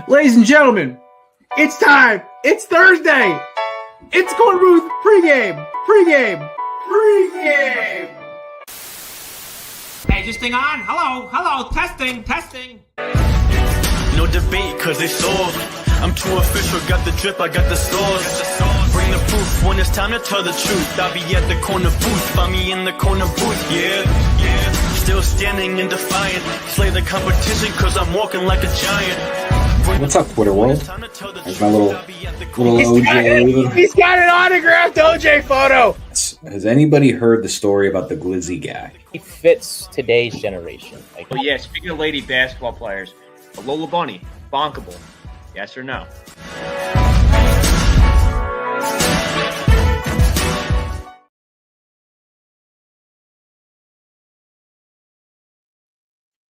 Ladies and gentlemen, it's time. It's Thursday. It's Korner Booth pregame. Hey, is this thing on? Hello, testing. No debate, cause they saw. I'm too official, got the drip, I got the sauce. Bring the proof when it's time to tell the truth. I'll be at the corner booth, find me in the corner booth, yeah. Still standing and defiant. Slay the competition, cause I'm walking like a giant. What's up, Twitter world? There's my little OJ. He's got an autographed OJ photo. Has anybody heard the story about the Glizzy guy? He fits today's generation. Oh yeah, speaking of lady basketball players, Lola Bunny, bonkable. Yes or no?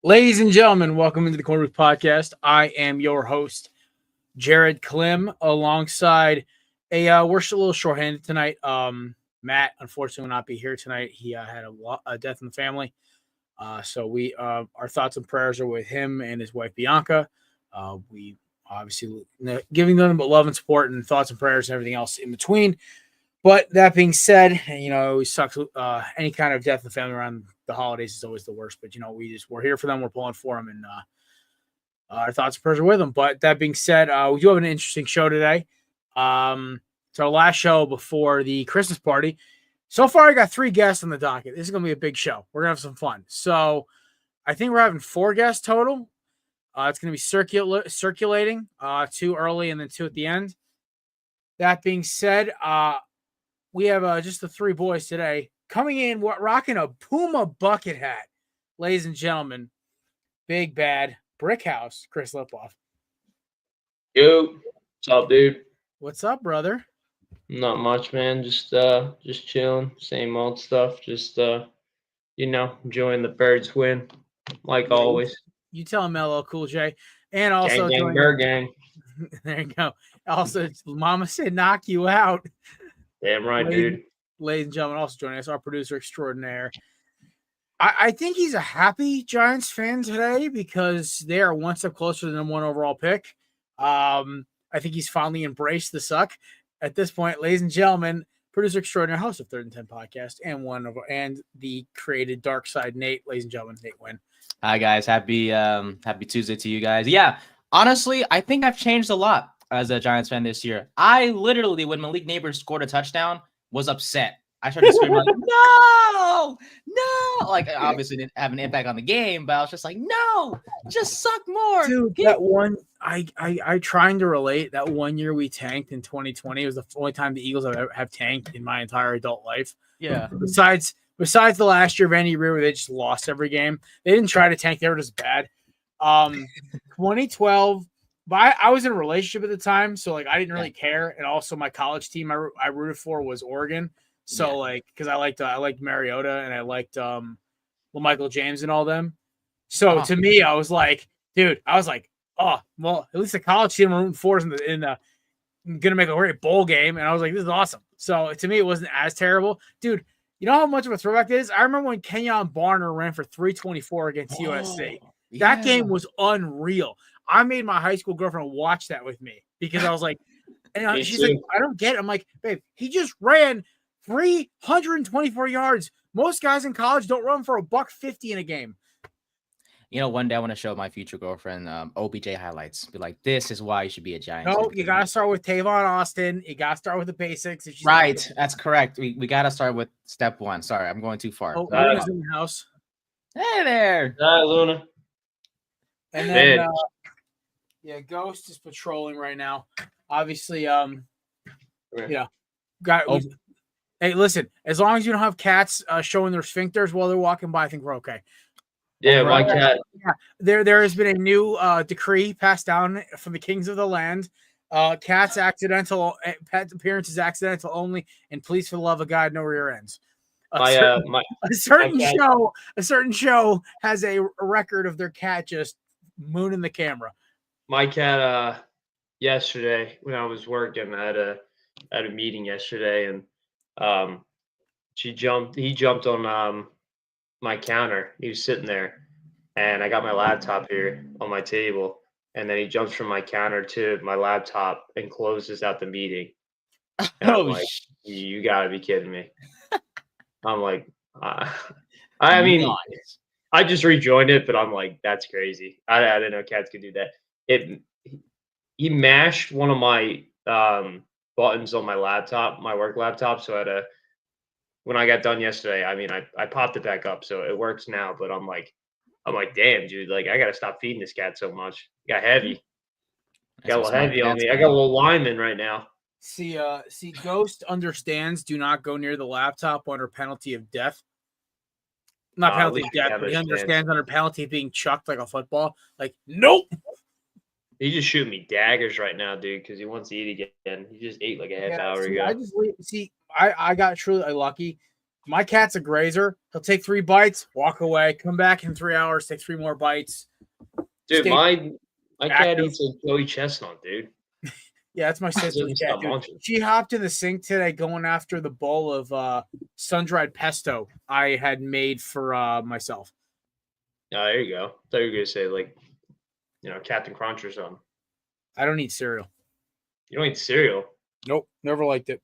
Ladies and gentlemen, welcome into the Korner Booth Podcast. I am your host, Jared Klim, alongside we're still a little shorthanded tonight. Matt, unfortunately, will not be here tonight. He had a death in the family. So we our thoughts and prayers are with him and his wife, Bianca. We obviously giving them love and support and thoughts and prayers and everything else in between. But that being said, it always sucks. Any kind of death in the family around the holidays is always the worst. But, we're here for them. We're pulling for them. And our thoughts and prayers are with them. But that being said, we do have an interesting show today. It's our last show before the Christmas party. So far, I got 3 guests on the docket. This is going to be a big show. We're going to have some fun. So I think we're having 4 guests total. It's going to be circulating 2 early and then 2 at the end. That being said, we have just the 3 boys today coming in, rocking a Puma bucket hat. Ladies and gentlemen, big bad brick house, Chris Lipoff. Yo, what's up, dude? What's up, brother? Not much, man. Just chilling. Same old stuff. Just enjoying the Birds win, like always. You tell him LL Cool J. And also gang, Bird gang. There you go. Also, Mama said knock you out. Damn right, dude. Ladies and gentlemen, also joining us, our producer extraordinaire. I think he's a happy Giants fan today because they are one step closer to the number 1 overall pick. I think he's finally embraced the suck. At this point, ladies and gentlemen, producer extraordinaire, host of 310 Podcast, and the created Dark Side Nate. Ladies and gentlemen, Nate Wynn. Hi guys, happy Tuesday to you guys. Yeah, honestly, I think I've changed a lot as a Giants fan this year. I literally, when Malik Neighbors scored a touchdown, was upset. I started screaming like, no. Like, I obviously didn't have an impact on the game, but I was just like, no, just suck more. Dude, that one, I trying to relate. That 1 year we tanked in 2020 was the only time the Eagles have tanked in my entire adult life. Yeah. Besides the last year of Andy Reid, where they just lost every game. They didn't try to tank. They were just bad. 2012, but I was in a relationship at the time, so I didn't really care. And also my college team I rooted for was Oregon. So because I liked Mariota and I liked Michael James and all them. So to me, I was like, oh well, at least the college team I'm rooting for is gonna make a great bowl game, and I was like, this is awesome. So to me, it wasn't as terrible, dude. You know how much of a throwback it is? I remember when Kenyon Barner ran for 324 against USC. That game was unreal. I made my high school girlfriend watch that with me because I was like, and she's like, I don't get it. I'm like, babe, he just ran 324 yards. Most guys in college don't run for $150 in a game. One day I want to show my future girlfriend OBJ highlights. Be like, this is why you should be a Giants. No, you got to start with Tavon Austin. You got to start with the basics. Right. That's correct. We got to start with step 1. Sorry, I'm going too far. Oh, Luna's in the house. Hey there. Hi, Luna. And then, Ghost is patrolling right now. Obviously, hey, listen, as long as you don't have cats showing their sphincters while they're walking by, I think we're okay. Yeah, my cat. Yeah, there has been a new decree passed down from the kings of the land. Pet appearances accidental only, and please, for the love of God, no rear ends. A certain show has a record of their cat just mooning the camera. My cat, yesterday when I was working, I had a meeting yesterday, and he jumped on my counter. He was sitting there, and I got my laptop here on my table, and then he jumps from my counter to my laptop and closes out the meeting. And I'm Oh, like, you gotta be kidding me. I'm like, I mean, nice. I just rejoined it, but I'm like, that's crazy. I didn't know cats could do that. He mashed one of my buttons on my laptop, my work laptop. So when I got done yesterday, I mean, I popped it back up, so it works now. But I'm like, damn, dude, like I gotta stop feeding this cat so much. It got heavy. Got a little heavy on me. I got a little lineman right now. See, Ghost understands. Do not go near the laptop under penalty of death. Not penalty of death, but he understands under penalty of being chucked like a football. Like, nope. He just shooting me daggers right now, dude, because he wants to eat again. He just ate like a half hour ago. I got truly lucky. My cat's a grazer. He'll take 3 bites, walk away, come back in 3 hours, take 3 more bites. Dude, my cat eats like Joey Chestnut, dude. Yeah, that's my sister's cat, dude. She hopped in the sink today going after the bowl of sun-dried pesto I had made for myself. Oh, there you go. I thought you were going to say, like, Captain Crunch or something. I don't eat cereal. You don't eat cereal? Nope, never liked it.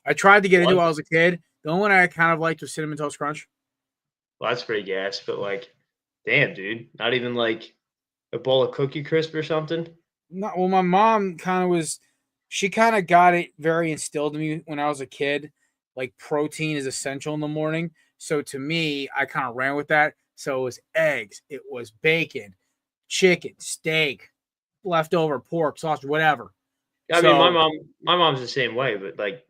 I tried to get into it when I was a kid. The only one I kind of liked was Cinnamon Toast Crunch. Well, that's pretty gas, but, like, damn, dude. Not even, like, a bowl of Cookie Crisp or something? No, well, my mom she kind of got it very instilled in me when I was a kid. Like, protein is essential in the morning. So to me, I kind of ran with that. So it was eggs, it was bacon, chicken, steak, leftover pork, sausage, whatever. I mean, my mom's the same way. But like,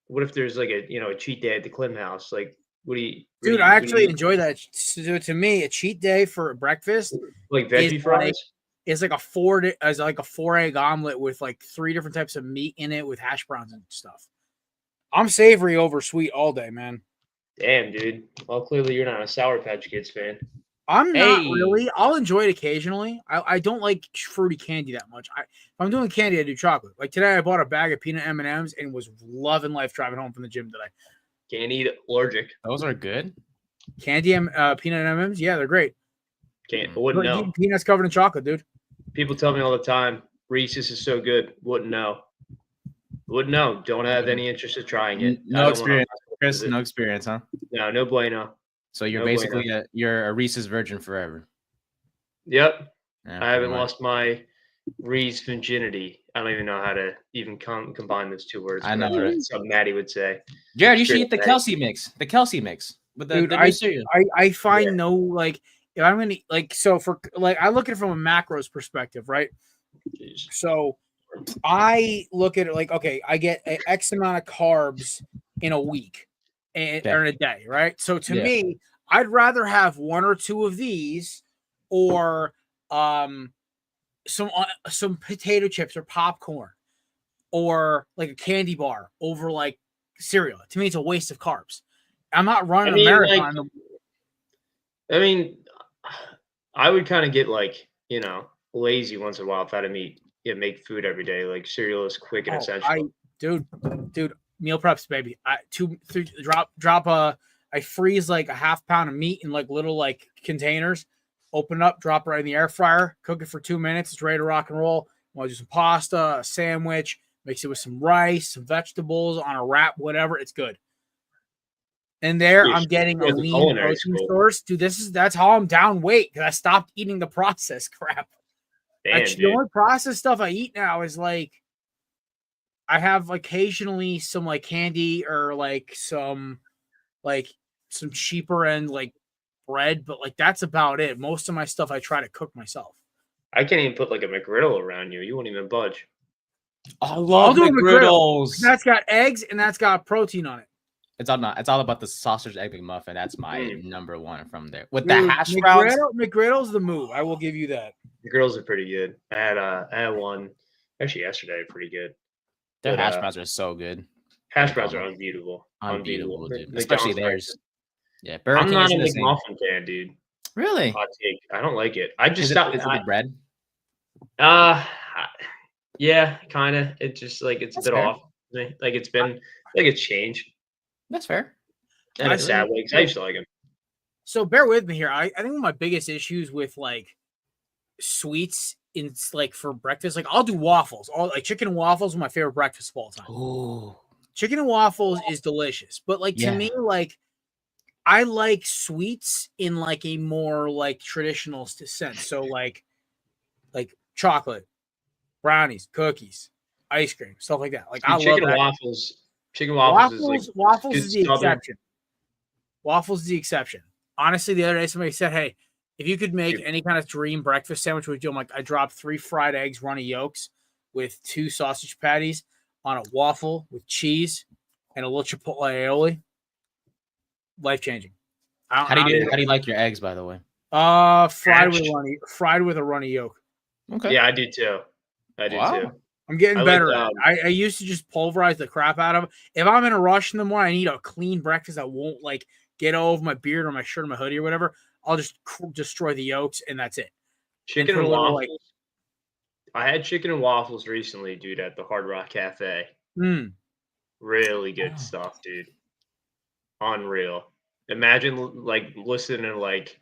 what if there's like a cheat day at the Klim house? Like, dude, I actually enjoy that. So to me, a cheat day for breakfast, like veggie fries. It's like a 4-egg omelet with like 3 different types of meat in it with hash browns and stuff. I'm savory over sweet all day, man. Damn, dude. Well, clearly you're not a Sour Patch Kids fan. I'm not really. I'll enjoy it occasionally. I don't like fruity candy that much. If I'm doing candy, I do chocolate. Like today, I bought a bag of peanut M&Ms and was loving life driving home from the gym today. Can't eat it. Allergic. Those are good. Candy peanut M&Ms, yeah, they're great. Wouldn't know. Peanuts covered in chocolate, dude. People tell me all the time, Reese's is so good. Wouldn't know. Don't have any interest in trying it. No experience, Chris. No experience, huh? No bueno. So you're basically you're a Reese's virgin forever. Yep. Yeah, I haven't lost my Reese virginity. I don't even know how to even combine those 2 words. I know, right? Something Maddie would say. Jared, you should eat the Kelsey mix. The Kelsey mix with the new cereal. I find no like. If I'm gonna like, so for like, I look at it from a macros perspective, right? Jeez. So I look at it like, okay, I get X amount of carbs in a week or in a day, right? So to me, I'd rather have 1 or 2 of these or some potato chips or popcorn or like a candy bar over like cereal. To me, it's a waste of carbs. I'm not running a marathon. I would kind of get like, lazy once in a while if I had to make food every day. Like cereal is quick and essential. Dude, meal preps, baby. I freeze like a half pound of meat in like little like containers, open up, drop it right in the air fryer, cook it for 2 minutes. It's ready to rock and roll. Want to do some pasta, a sandwich, mix it with some rice, some vegetables on a wrap, whatever. It's good. And I'm getting a lean protein source. Dude, that's how I'm down weight because I stopped eating the processed crap. Damn, the only processed stuff I eat now is like I have occasionally some like candy or like some cheaper end like bread, but like that's about it. Most of my stuff I try to cook myself. I can't even put like a McGriddle around you. You won't even budge. I love McGriddles. That's got eggs and that's got protein on it. It's all about the sausage egg McMuffin. That's my number 1 from there. With the hash browns. McGriddle's the move. I will give you that. McGriddles are pretty good. I had one actually yesterday, pretty good. Their hash browns are so good. Hash browns are unbeatable. Unbeatable, dude. Especially theirs. Yeah, I'm not a McMuffin fan, dude. Really? Hot take. I don't like it. I just stopped. Is it the bread? Yeah, kind of. It's just like it's a bit off. Like it's been like it's changed. That's fair. And it's sad. Like I used to like him. So bear with me here. I think one of my biggest issues with like sweets like for breakfast, like I'll do waffles. All like chicken and waffles are my favorite breakfast of all time. Ooh. Chicken and waffles is delicious, but like to me, like I like sweets in like a more like traditional sense. So like chocolate, brownies, cookies, ice cream, stuff like that. Like I love chicken that. waffles. Chicken waffles is like waffles good is the Southern- exception. Waffles is the exception. Honestly, the other day somebody said, "Hey, if you could make any kind of dream breakfast sandwich, would you?" I'm like, I dropped 3 fried eggs, runny yolks, with 2 sausage patties on a waffle with cheese and a little chipotle aioli. Life changing. How do you like your eggs, by the way? Fried with a runny yolk. Okay. Yeah, I do too. I do too. I'm getting I better like, at it. I used to just pulverize the crap out of it. If I'm in a rush in the morning, I need a clean breakfast that won't like get all over my beard or my shirt or my hoodie or whatever. I'll just destroy the yolks and that's it. Chicken and waffles. I had chicken and waffles recently, dude, at the Hard Rock Cafe. Really good stuff, dude. Unreal. Imagine like listening to like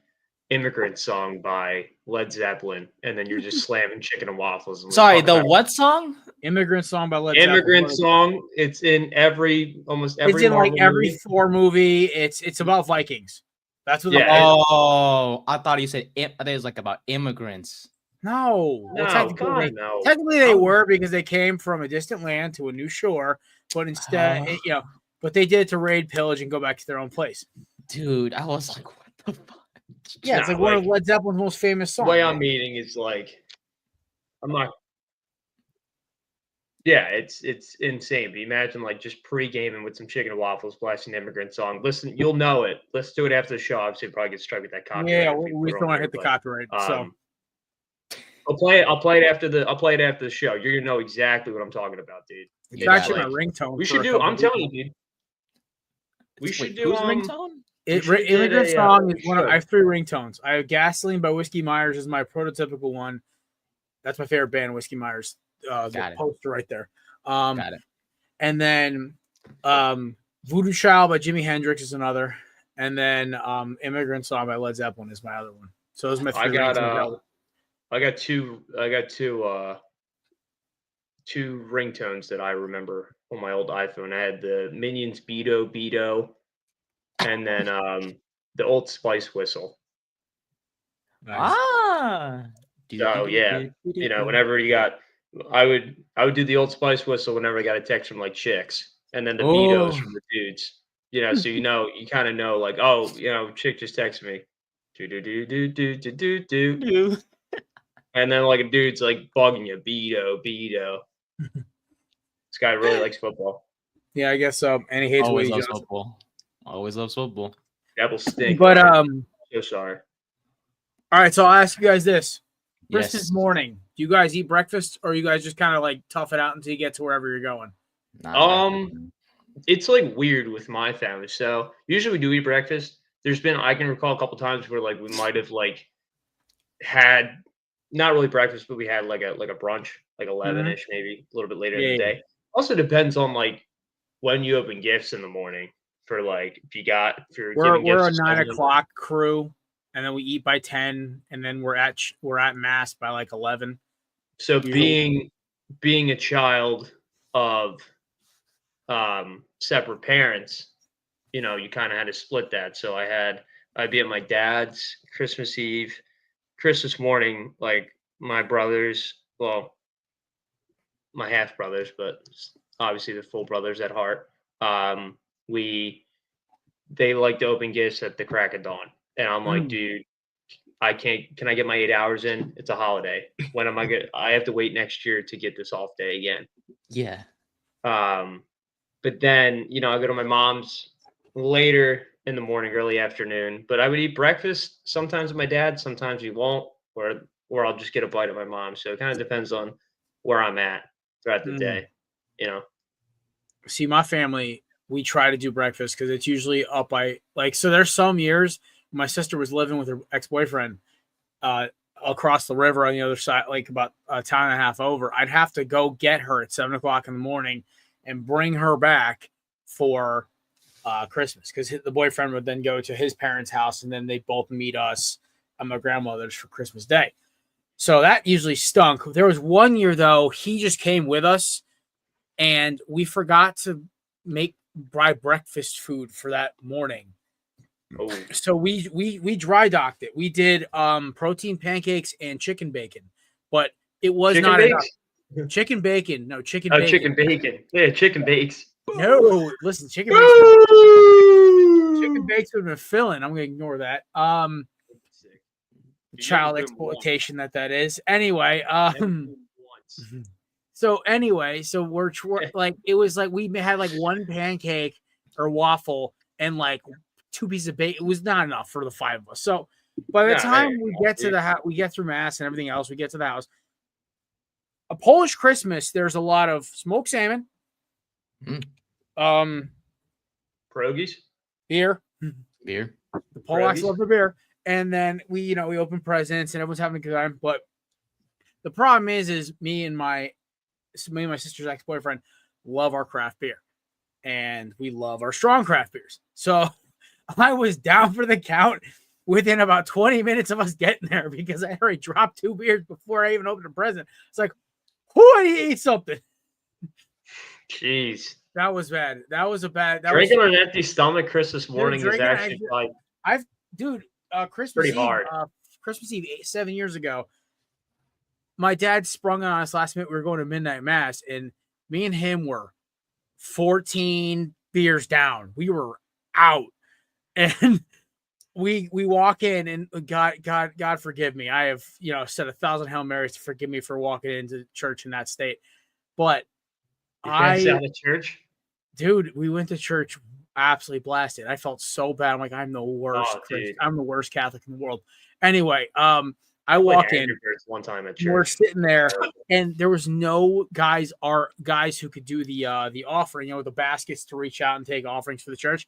Immigrant Song by Led Zeppelin, and then you're just slamming chicken and waffles. And Sorry, the what song? Immigrant Song by Led Immigrant Zeppelin. Song. It's in almost every. It's in Marvel like every movie. Thor movie. It's about Vikings. That's what. Oh, I thought you said it. I think it was like about immigrants. No, no. Technically, they were because they came from a distant land to a new shore, but instead, but they did it to raid, pillage, and go back to their own place. Dude, I was like, what the fuck? Yeah, it's like one of Led Zeppelin's most famous songs. The way I'm eating is like, I'm not. Yeah, it's insane. But imagine like just pre-gaming with some chicken and waffles, blasting Immigrant Song. Listen, you'll know it. Let's do it after the show. Obviously, probably get struck with that copyright. Yeah, we don't want to hit the copyright. So I'll play it after the show. You're gonna know exactly what I'm talking about, dude. It's actually my ringtone. We should do. I'm telling you, dude. We should do ringtone. Immigrant Song is one of. I have 3 ringtones. I have Gasoline by Whiskey Myers is my prototypical one. That's my favorite band, Whiskey Myers. The poster right there. Got it. And then Voodoo Child by Jimi Hendrix is another. And then Immigrant Song by Led Zeppelin is my other one. So those are my 3 ringtones. I got two ringtones that I remember on my old iPhone. I had the Minions Beto, and then the Old Spice whistle. Nice. So yeah, whenever you got, I would do the Old Spice whistle whenever I got a text from like chicks, and then the Betos from the dudes. So you kind of know like, oh, chick just texted me, do. And then like a dude's like bugging you, Beto. This guy really likes football. Yeah, I guess so. And he hates Always Woody loves Johnson. football. Always loves football. That will stink. But so sorry. All right, so I'll ask you guys this: Christmas Yes. morning, do you guys eat breakfast, or you guys just kind of like tough it out until you get to wherever you're going? It's like weird with my family. So usually we do eat breakfast. I can recall a couple times where like we might have like had not really breakfast, but we had like a brunch, like 11ish, maybe a little bit later in the day. Also depends on like when you open gifts in the morning for like if you're We're a 9 o'clock crew, and then we eat by 10, and then we're at mass by like 11. So being a child of separate parents, you kind of had to split that. So I'd be at my dad's Christmas Eve, Christmas morning, like my brothers, well, my half brothers, but obviously the full brothers at heart. They like to open gifts at the crack of dawn, and I'm like, dude, I can't. Can I get my 8 hours in? It's a holiday. When am I good? I have to wait next year to get this off day again. Yeah. But then I go to my mom's later in the morning, early afternoon. But I would eat breakfast sometimes with my dad. Sometimes we won't, or I'll just get a bite of my mom. So it kind of depends on where I'm at throughout the day. See, my family, we try to do breakfast because it's usually up by like. So there's some years my sister was living with her ex-boyfriend across the river on the other side, like about a town and a half over. I'd have to go get her at 7 o'clock in the morning and bring her back for Christmas, because the boyfriend would then go to his parents' house, and then they both meet us at my grandmother's for Christmas Day. So that usually stunk. There was one year though, he just came with us and we forgot to buy breakfast food for that morning. Oh. So we dry docked it. We did protein pancakes and chicken bacon, but it was Chicken not bakes? enough. Chicken bacon. No, chicken Oh, bacon. chicken bacon. Yeah, chicken bakes. No, listen, chicken bakes would have been filling. I'm gonna ignore that. Sick. Child never been exploitation that is. Anyway, once. so we're like, it was like we had like one pancake or waffle and like 2 pieces of bacon. It was not enough for the 5 of us. So by the time we get to the house, we get through mass and everything else, we get to the house. A Polish Christmas, there's a lot of smoked salmon, Pierogies? beer. Beer. The Polacks Pierogies? love the beer. And then we open presents and everyone's having a good time. But the problem is me and my sister's ex-boyfriend love our craft beer. And we love our strong craft beers. So I was down for the count within about 20 minutes of us getting there because I already dropped 2 beers before I even opened a present. It's like, I need to eat something. Jeez. That was bad. Drinking on an empty stomach Christmas morning is actually like Christmas pretty Eve, hard. Christmas Eve 7 years ago, my dad sprung on us last minute. We were going to midnight mass, and me and him were 14 beers down. We were out, and we walk in, and God forgive me. I have said 1,000 Hail Marys to forgive me for walking into church in that state, but out of church. Dude, we went to church absolutely blasted. I felt so bad. I'm like, I'm the worst. I'm the worst Catholic in the world. Anyway, I walk in one time at church. We're sitting there, and there was no guys who could do the offering, the baskets to reach out and take offerings for the church.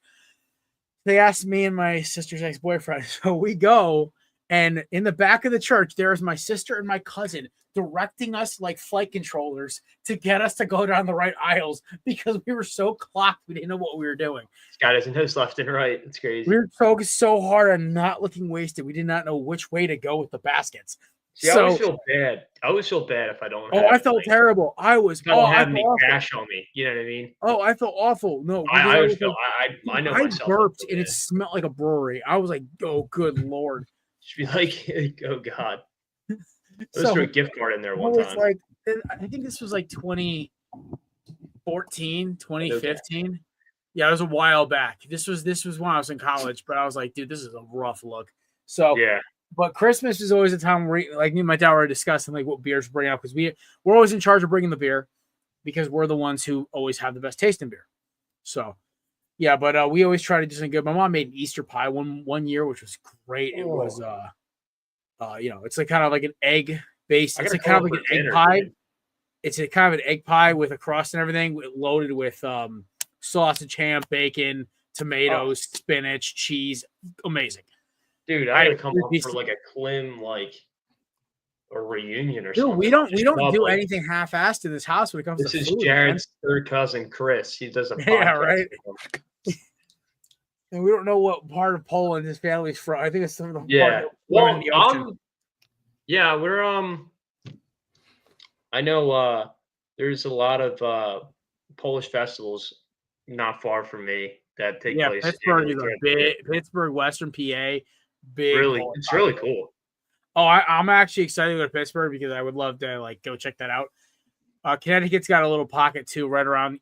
They asked me and my sister's ex-boyfriend. So we go, and in the back of the church, there's my sister and my cousin directing us like flight controllers to get us to go down the right aisles because we were so clocked. We didn't know what we were doing. This guy doesn't know left and right. It's crazy. We were focused so hard on not looking wasted. We did not know which way to go with the baskets. See, I always feel bad. I always feel bad if I don't. I felt terrible. I was. I don't have any cash on me. You know what I mean? Oh, I felt awful. No, I always feel. I know myself. I burped and it smelled like a brewery. I was like, oh, good Lord. Just be like, oh God. Let's throw a gift card in there one time. Like, I think this was like 2014, 2015. Okay. Yeah, it was a while back. This was when I was in college, but I was like, dude, this is a rough look. So yeah. But Christmas is always a time where, like, me and my dad were discussing like what beers to bring up because we're always in charge of bringing the beer because we're the ones who always have the best taste in beer. So, yeah, but we always try to do something good. My mom made an Easter pie one year, which was great. It was, it's like kind of like an egg based. It's like kind of like an egg pie. Dude. It's a kind of an egg pie with a crust and everything, loaded with sausage, ham, bacon, tomatoes, spinach, cheese. Amazing. Dude, I had to come up for like a Klim, like a reunion or something. We don't do anything half-assed in this house when it comes to food. This is Jared's third cousin, Chris. He does a podcast. Yeah, right. And we don't know what part of Poland his family's from. I think it's some of the part in the ocean. We're I know there's a lot of Polish festivals not far from me that take place. Pittsburgh is a big Pittsburgh, Western PA. Big, really, it's really cool. Oh, I'm actually excited to go to Pittsburgh because I would love to like go check that out. Connecticut's got a little pocket too, right around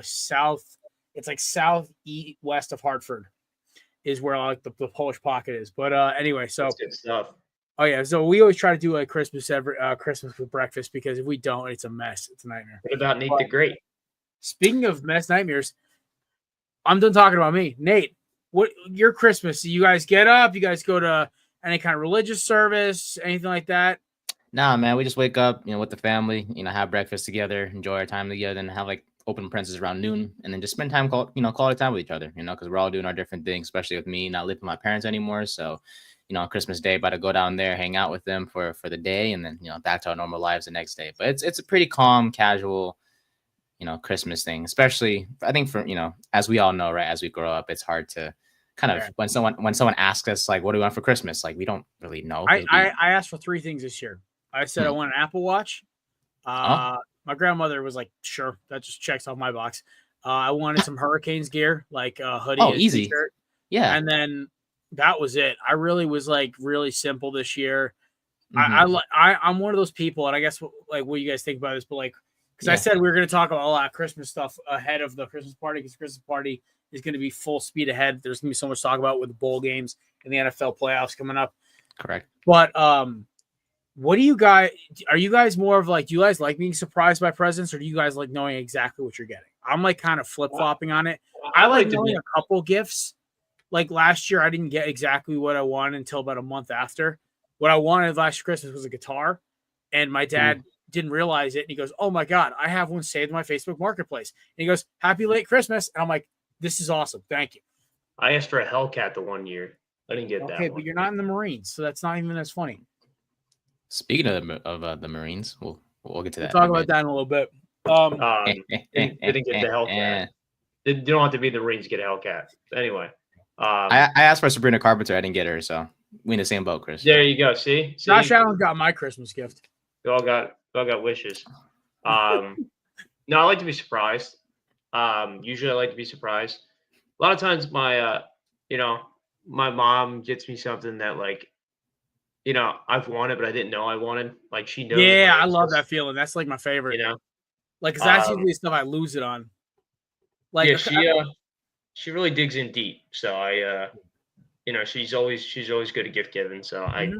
south. It's like southeast west of Hartford, is where like the Polish pocket is. But anyway, so that's good stuff. Oh yeah, so we always try to do like Christmas Christmas with breakfast because if we don't, it's a mess. It's a nightmare. What about Nate the Great? Speaking of mess nightmares, I'm done talking about me. Nate, what your Christmas? Do you guys get up? You guys go to any kind of religious service, anything like that? Nah, man, we just wake up, with the family, have breakfast together, enjoy our time together, and have like open presents around noon, and then just spend time, quality time with each other, because we're all doing our different things, especially with me not living with my parents anymore. So, on Christmas Day, about to go down there, hang out with them for the day, and then, back to our normal lives the next day. But it's a pretty calm, casual, Christmas thing, especially I think for, as we all know, right, as we grow up, it's hard to kind of when someone asks us like, what do we want for Christmas? Like, we don't really know. I asked for 3 things this year. I said I want an Apple Watch. My grandmother was like, "Sure, that just checks off my box." I wanted some Hurricanes gear, like a hoodie, Oh, and easy. t-shirt, Yeah. and then that was it. I really was like really simple this year. Mhm. I'm one of those people, and I guess like what you guys think about this, but like because I Yeah. said we were going to talk about a lot of Christmas stuff ahead of the Christmas party, because Christmas party is going to be full speed ahead. There's going to be so much to talk about with the bowl games and the NFL playoffs coming up. Correct. But what do you guys? Are you guys more of like? Do you guys like being surprised by presents, or do you guys like knowing exactly what you're getting? I'm like kind of flip flopping on it. I like knowing a couple gifts. Like last year, I didn't get exactly what I wanted until about a month after. What I wanted last Christmas was a guitar, and my dad didn't realize it. And he goes, "Oh my God, I have one saved in my Facebook Marketplace." And he goes, "Happy late Christmas." And I'm like, "This is awesome. Thank you." I asked for a Hellcat the one year. I didn't get that Okay, one. but you're not in the Marines, so that's not even as funny. Speaking of the Marines, we'll get to We'll that. talk about that in a little bit. Didn't get the Hellcat. You don't have to be the Marines to get a Hellcat. Anyway. I asked for Sabrina Carpenter. I didn't get her, so we in the same boat, Chris. There you go. See? Josh Allen got my Christmas gift. We all got wishes. No, I like to be surprised. Usually I like to be surprised. A lot of times my mom gets me something that like, I've wanted, but I didn't know I wanted. Like she knows. Yeah, I love that feeling. That's like my favorite. Like, cause that's usually stuff I lose it on. Like, yeah, she really digs in deep. So I, she's always good at gift giving. So I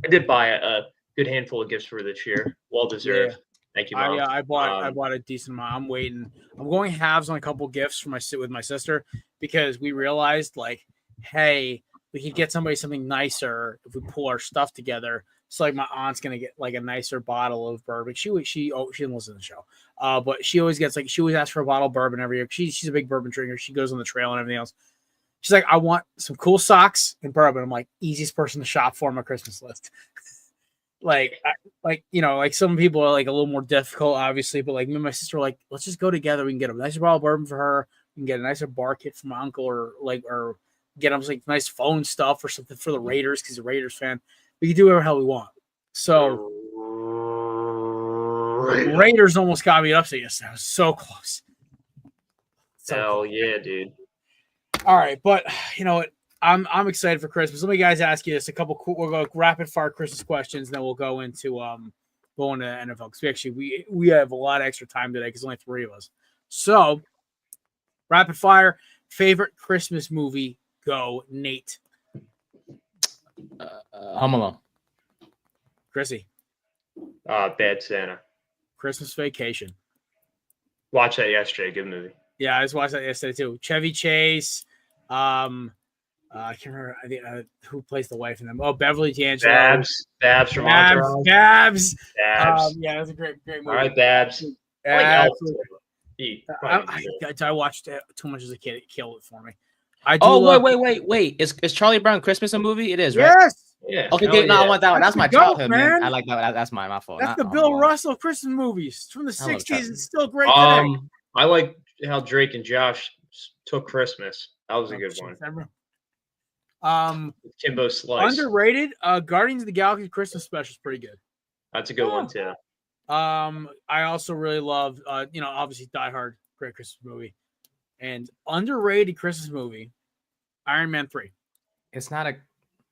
did buy a good handful of gifts for her this year. Well deserved. Yeah. Thank you, Mom. I bought a decent amount. I'm waiting. I'm going halves on a couple gifts for with my sister, because we realized like, hey, we could get somebody something nicer if we pull our stuff together. So like my aunt's gonna get like a nicer bottle of bourbon. She didn't listen to the show, but she always asks for a bottle of bourbon every year. She's a big bourbon drinker. She goes on the trail and everything else. She's like, I want some cool socks and bourbon. I'm like, easiest person to shop for on my Christmas list. Like some people are like a little more difficult, obviously, but like me and my sister were like, let's just go together. We can get a nicer bottle of bourbon for her. We can get a nicer bar kit for my uncle, or get them like nice phone stuff or something for the Raiders, because he's a Raiders fan. We can do whatever the hell we want. So Raiders almost got me upset yesterday. I was so close. Hell yeah, dude. All right, but you know what? I'm excited for Christmas. Let me guys ask you this. We'll go rapid fire Christmas questions, and then we'll go into going to NFL, because we have a lot of extra time today because only 3 of us. So rapid fire, favorite Christmas movie. Go, Nate. Home Alone. Chrissy. Bad Santa. Christmas Vacation. Watched that yesterday. Good movie. Yeah, I just watched that yesterday too. Chevy Chase. I can't remember who plays the wife in them. Oh, Beverly D'Angelo. Babs from Entourage. Babs. Yeah, that's a great movie. All right, Babs. I watched it too much as a kid. It killed it for me. Wait. Is Charlie Brown Christmas a movie? It is, right? Yes. Yeah. Okay, I want that one. That's my childhood, man. I like that. That's my fault. That's the Bill Russell Christmas movies from the 60s. It's still great today. today. I like how Drake and Josh took Christmas. That was a good one. Kimbo Slice. Underrated. Guardians of the Galaxy Christmas special is pretty good. That's a good one too. I also really love, obviously Die Hard, great Christmas movie, and underrated Christmas movie, Iron Man 3. It's not a.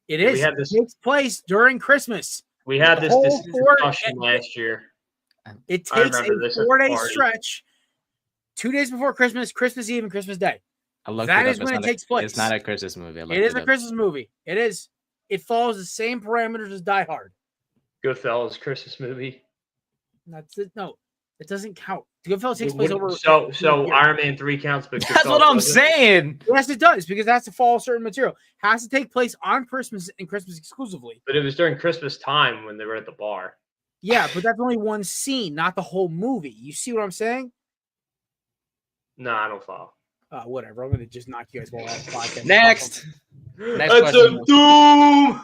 It is. It takes place during Christmas. We had this discussion last year. It takes a 4-day stretch, 2 days before Christmas, Christmas Eve, and Christmas Day. That is when it takes place. It's not a Christmas movie. It is a Christmas movie. It is. It follows the same parameters as Die Hard. Goodfellas Christmas movie. That's it. No, it doesn't count. Goodfellas takes place over. So Iron Man 3 counts, but that's what I'm saying. Yes, it does, because that's to follow certain material. It has to take place on Christmas and Christmas exclusively. But it was during Christmas time when they were at the bar. Yeah, but that's only one scene, not the whole movie. You see what I'm saying? No, I don't follow. Whatever. I'm gonna just knock you guys all out of the podcast. Next That's a doom.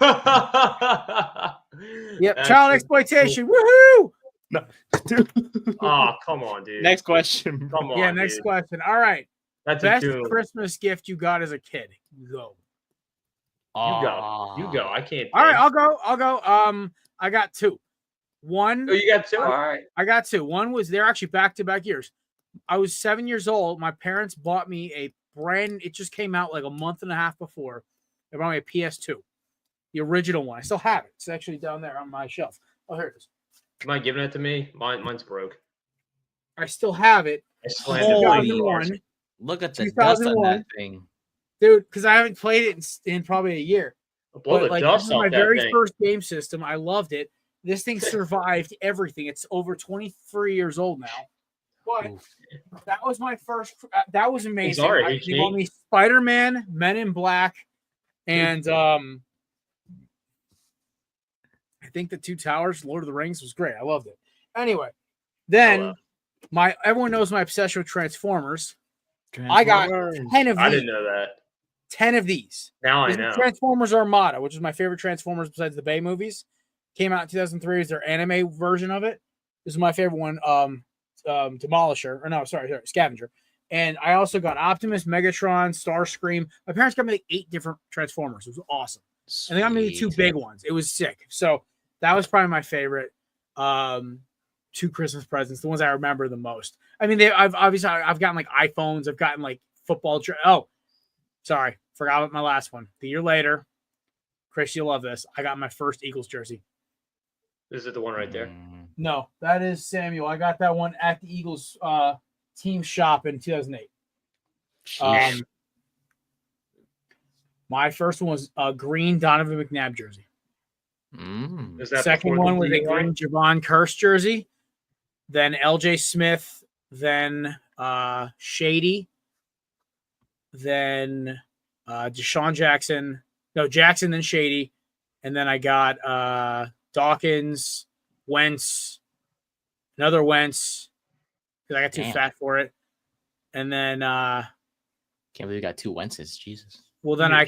Yep, child exploitation. Woohoo! No. Oh, come on, dude. Next question. Come on. Yeah, next question. All right. That's best a doom. Christmas gift you got as a kid. Go. You go. I can't. All right, I'll go. I got 2. One, Oh, you got two? All right. I got two. One was they're actually back-to-back years. I was 7 years old. My parents bought me a it just came out like a month and a half before. They bought me a PS2, the original one. I still have it. It's actually down there on my shelf. Oh, here it is. Am I giving it to me? Mine's broke. I still have it. I slammed it Holy into bars. 2001. Look at the dust on 2001. that thing. Dude, because I haven't played it in probably a year. Blow the But, this dust is off my that very thing. first game system. I loved it. This thing survived everything. It's over 23 years old now. But that was my first. That was amazing. Sorry, They bought me Spider-Man, Men in Black, and I think the Two Towers, Lord of the Rings was great. I loved it. Anyway, then everyone knows my obsession with Transformers. I got 10 of I these. didn't know that. 10 of these. Now I This is know. Transformers Armada, which is my favorite Transformers besides the Bay movies. Came out in 2003 as their anime version of it. This is my favorite one. Demolisher. Or no, sorry, Scavenger. And I also got Optimus, Megatron, Starscream. My parents got me like 8 different Transformers. It was awesome. And they got me the 2 big ones. It was sick. So that was probably my favorite 2 Christmas presents, the ones I remember the most. I mean, I've gotten like iPhones. I've gotten like football. Sorry, forgot about my last one. The year later, Chris, you'll love this. I got my first Eagles jersey. Is it the one right there? No, that is Samuel. I got that one at the Eagles team shop in 2008. My first one was a green Donovan McNabb jersey. Is that Second before one the was a DUI? green Javon Curse jersey. Then LJ Smith. Then Shady. Then Deshaun Jackson. No, Jackson, then Shady. And then I got Dawkins, Wentz, another Wentz, because I got too fat for it. And then Can't believe you got 2 Wentzes. Jesus. well, then I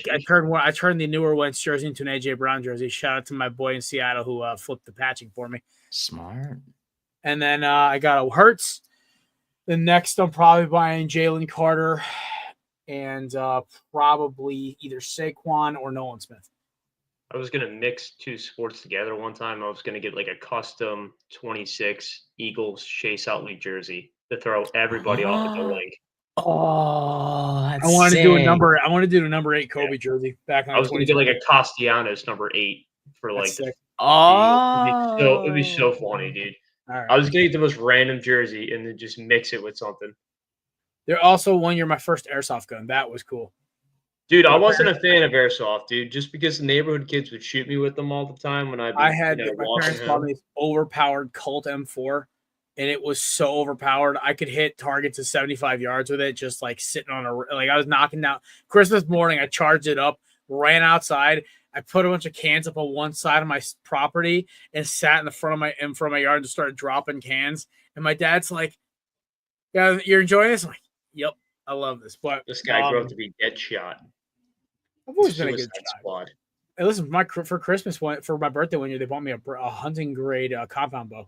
turned the newer Wentz jersey into an AJ Brown jersey. Shout out to my boy in Seattle who flipped the patching for me. Smart. And then I got a Hurts. The next, I'm probably buying Jalen Carter and probably either Saquon or Nolan Smith. I was gonna mix 2 sports together one time. I was gonna get like a custom 26 Eagles Chase Utley jersey to throw everybody off at the link. Oh, that's I want to sick. do a number 8 Kobe jersey back on. I was gonna get like a Castellanos number 8 for like. That's sick. Oh, It'd be so funny, dude. All right. I was gonna get the most random jersey and then just mix it with something. There also one year my first airsoft gun. That was cool. Dude, I wasn't a fan of airsoft, dude. Just because the neighborhood kids would shoot me with them all the time when I had my walking parents bought home. me this overpowered Colt M4, and it was so overpowered. I could hit targets of 75 yards with it, just like sitting on I was knocking down. Christmas morning, I charged it up, ran outside. I put a bunch of cans up on one side of my property and sat in front of my yard and just started dropping cans. And my dad's like, "Yeah, you're enjoying this?" I'm like, "Yep, I love this." But This guy grew up to be dead shot. I've always been a good Suicide guy. Squad. Hey, listen, for Christmas, for my birthday one year, they bought me a hunting grade compound bow,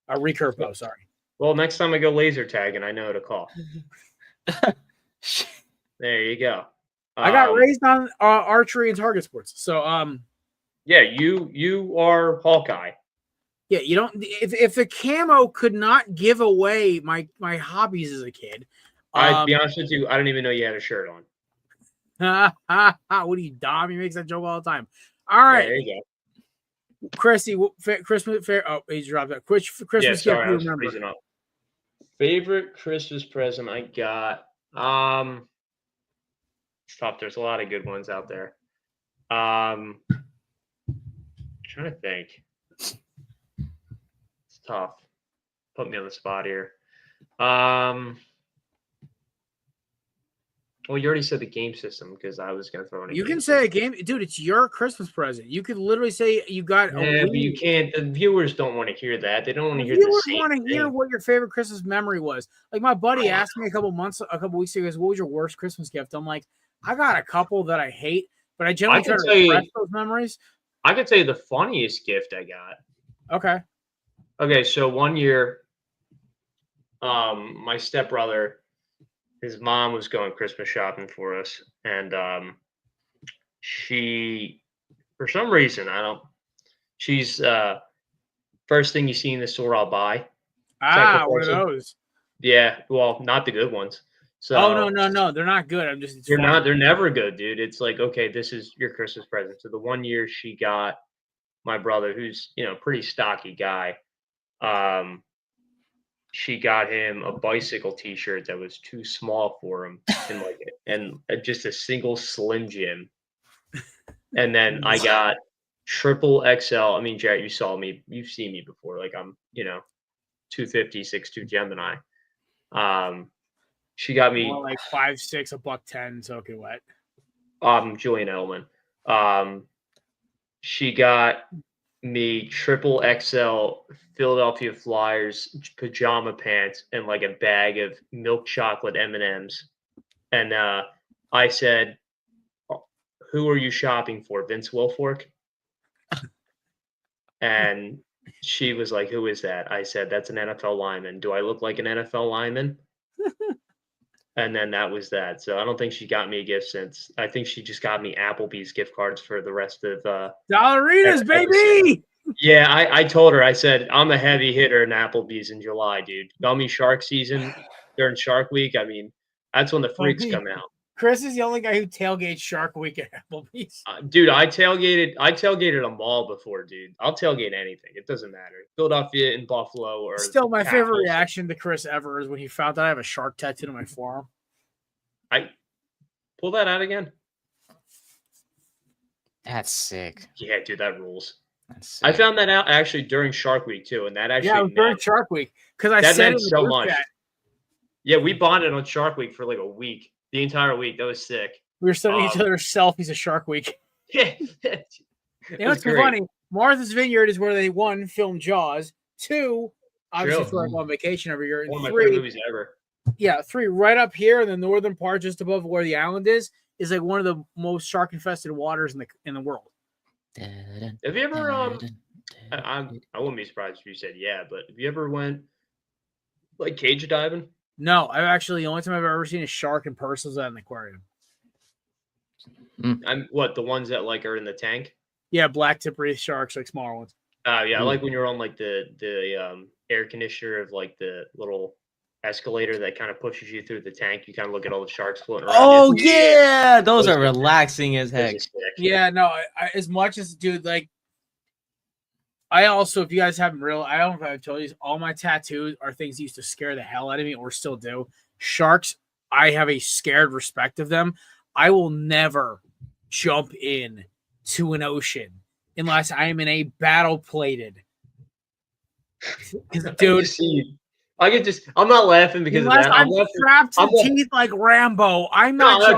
a recurve bow. Sorry. Well, next time I go laser tagging, I know who to call. There you go. I got raised on archery and target sports, so Yeah, you are Hawkeye. yeah, you don't. If the camo could not give away my hobbies as a kid, I'd be honest with you, I didn't even know you had a shirt on. what are you, Dom? He makes that joke all the time. All right, Yeah, there you go. Chrissy, Christmas fair. Oh, he dropped that. Christmas Yeah, gift sorry, I you was remember? freezing up. Favorite Christmas present I got. It's tough. There's a lot of good ones out there. Trying to think. It's tough. Put me on the spot here. Well, you already said the game system because I was going to throw in a You game can say a system. game, dude. It's your Christmas present. You could literally say you got a Yeah, but you Wii. can't. The viewers don't want to hear that. They don't want to hear the Viewers same want to hear thing. what your favorite Christmas memory was. Like my buddy asked me a couple weeks ago, "What was your worst Christmas gift?" I'm like, I got a couple that I hate, but I generally try can to tell you- repress those memories. I could tell you the funniest gift I got. Okay. Okay, so one year, my stepbrother, his mom was going Christmas shopping for us, and she, for some reason, she's First thing you see in the store, I'll buy. Ah, of what are those? Yeah, well, not the good ones. So Oh no, they're not good. I'm just it's they're funny. not. They're never good, dude. It's like, okay, this is your Christmas present. So the one year she got my brother, who's pretty stocky guy, she got him a bicycle T-shirt that was too small for him, and just a single Slim Jim. And then I got triple XL. I mean, Jarrett, you saw me. You've seen me before. Like I'm, 250, 6'2" Gemini. She got me More like 5'6", $110, soaking wet. Julian Edelman. She got me triple XL Philadelphia Flyers pajama pants and like a bag of milk chocolate M&Ms. And I said, "Who are you shopping for, Vince Wilfork?" And she was like, "Who is that?" I said, "That's an NFL lineman. Do I look like an NFL lineman?" And then that was that. So I don't think she got me a gift since. I think she just got me Applebee's gift cards for the rest of Dollaritas, baby. Yeah, I told her, I said, I'm a heavy hitter in Applebee's in July, dude. Gummy shark season during Shark Week. I mean, that's when the freaks come out. Chris is the only guy who tailgates Shark Week at Applebee's. Dude, I tailgated a mall before, dude. I'll tailgate anything. It doesn't matter. Philadelphia and Buffalo or Still, my favorite reaction to Chris ever is when he found out I have a shark tattooed on my forearm. I pull that out again. That's sick. Yeah, dude, that rules. That's sick. I found that out actually during Shark Week too, and that actually it was during Shark Week because I that said meant it so much. Yeah, we bonded on Shark Week for like a week, the entire week. That was sick. We were sending each other selfies of Shark Week. Yeah, it's funny. Martha's Vineyard is where they filmed Jaws. 2, obviously True. for like on vacation every year. And One of my 3, favorite movies ever. Yeah, 3 right up here in the northern part, just above where the island is like one of the most shark infested waters in the world. Have you ever I wouldn't be surprised if you said yeah, but have you ever went like cage diving? No, I've actually the only time I've ever seen a shark in person was at an aquarium. I'm the ones that like are in the tank? Yeah, black tip reef sharks, like smaller ones. Yeah, I like when you're on like the air conditioner of like the little escalator that kind of pushes you through the tank. You kind of look at all the sharks floating around. Oh yeah, those are relaxing as heck. Yeah, no, I as much as dude, like I also, if you guys haven't realized, I don't know if I've told you, all my tattoos are things that used to scare the hell out of me or still do. Sharks, I have a scared respect of them. I will never jump in to an ocean unless I am in a battle plated. Dude, I'm not laughing because unless of that. I'm strapped to teeth like Rambo. I'm not. I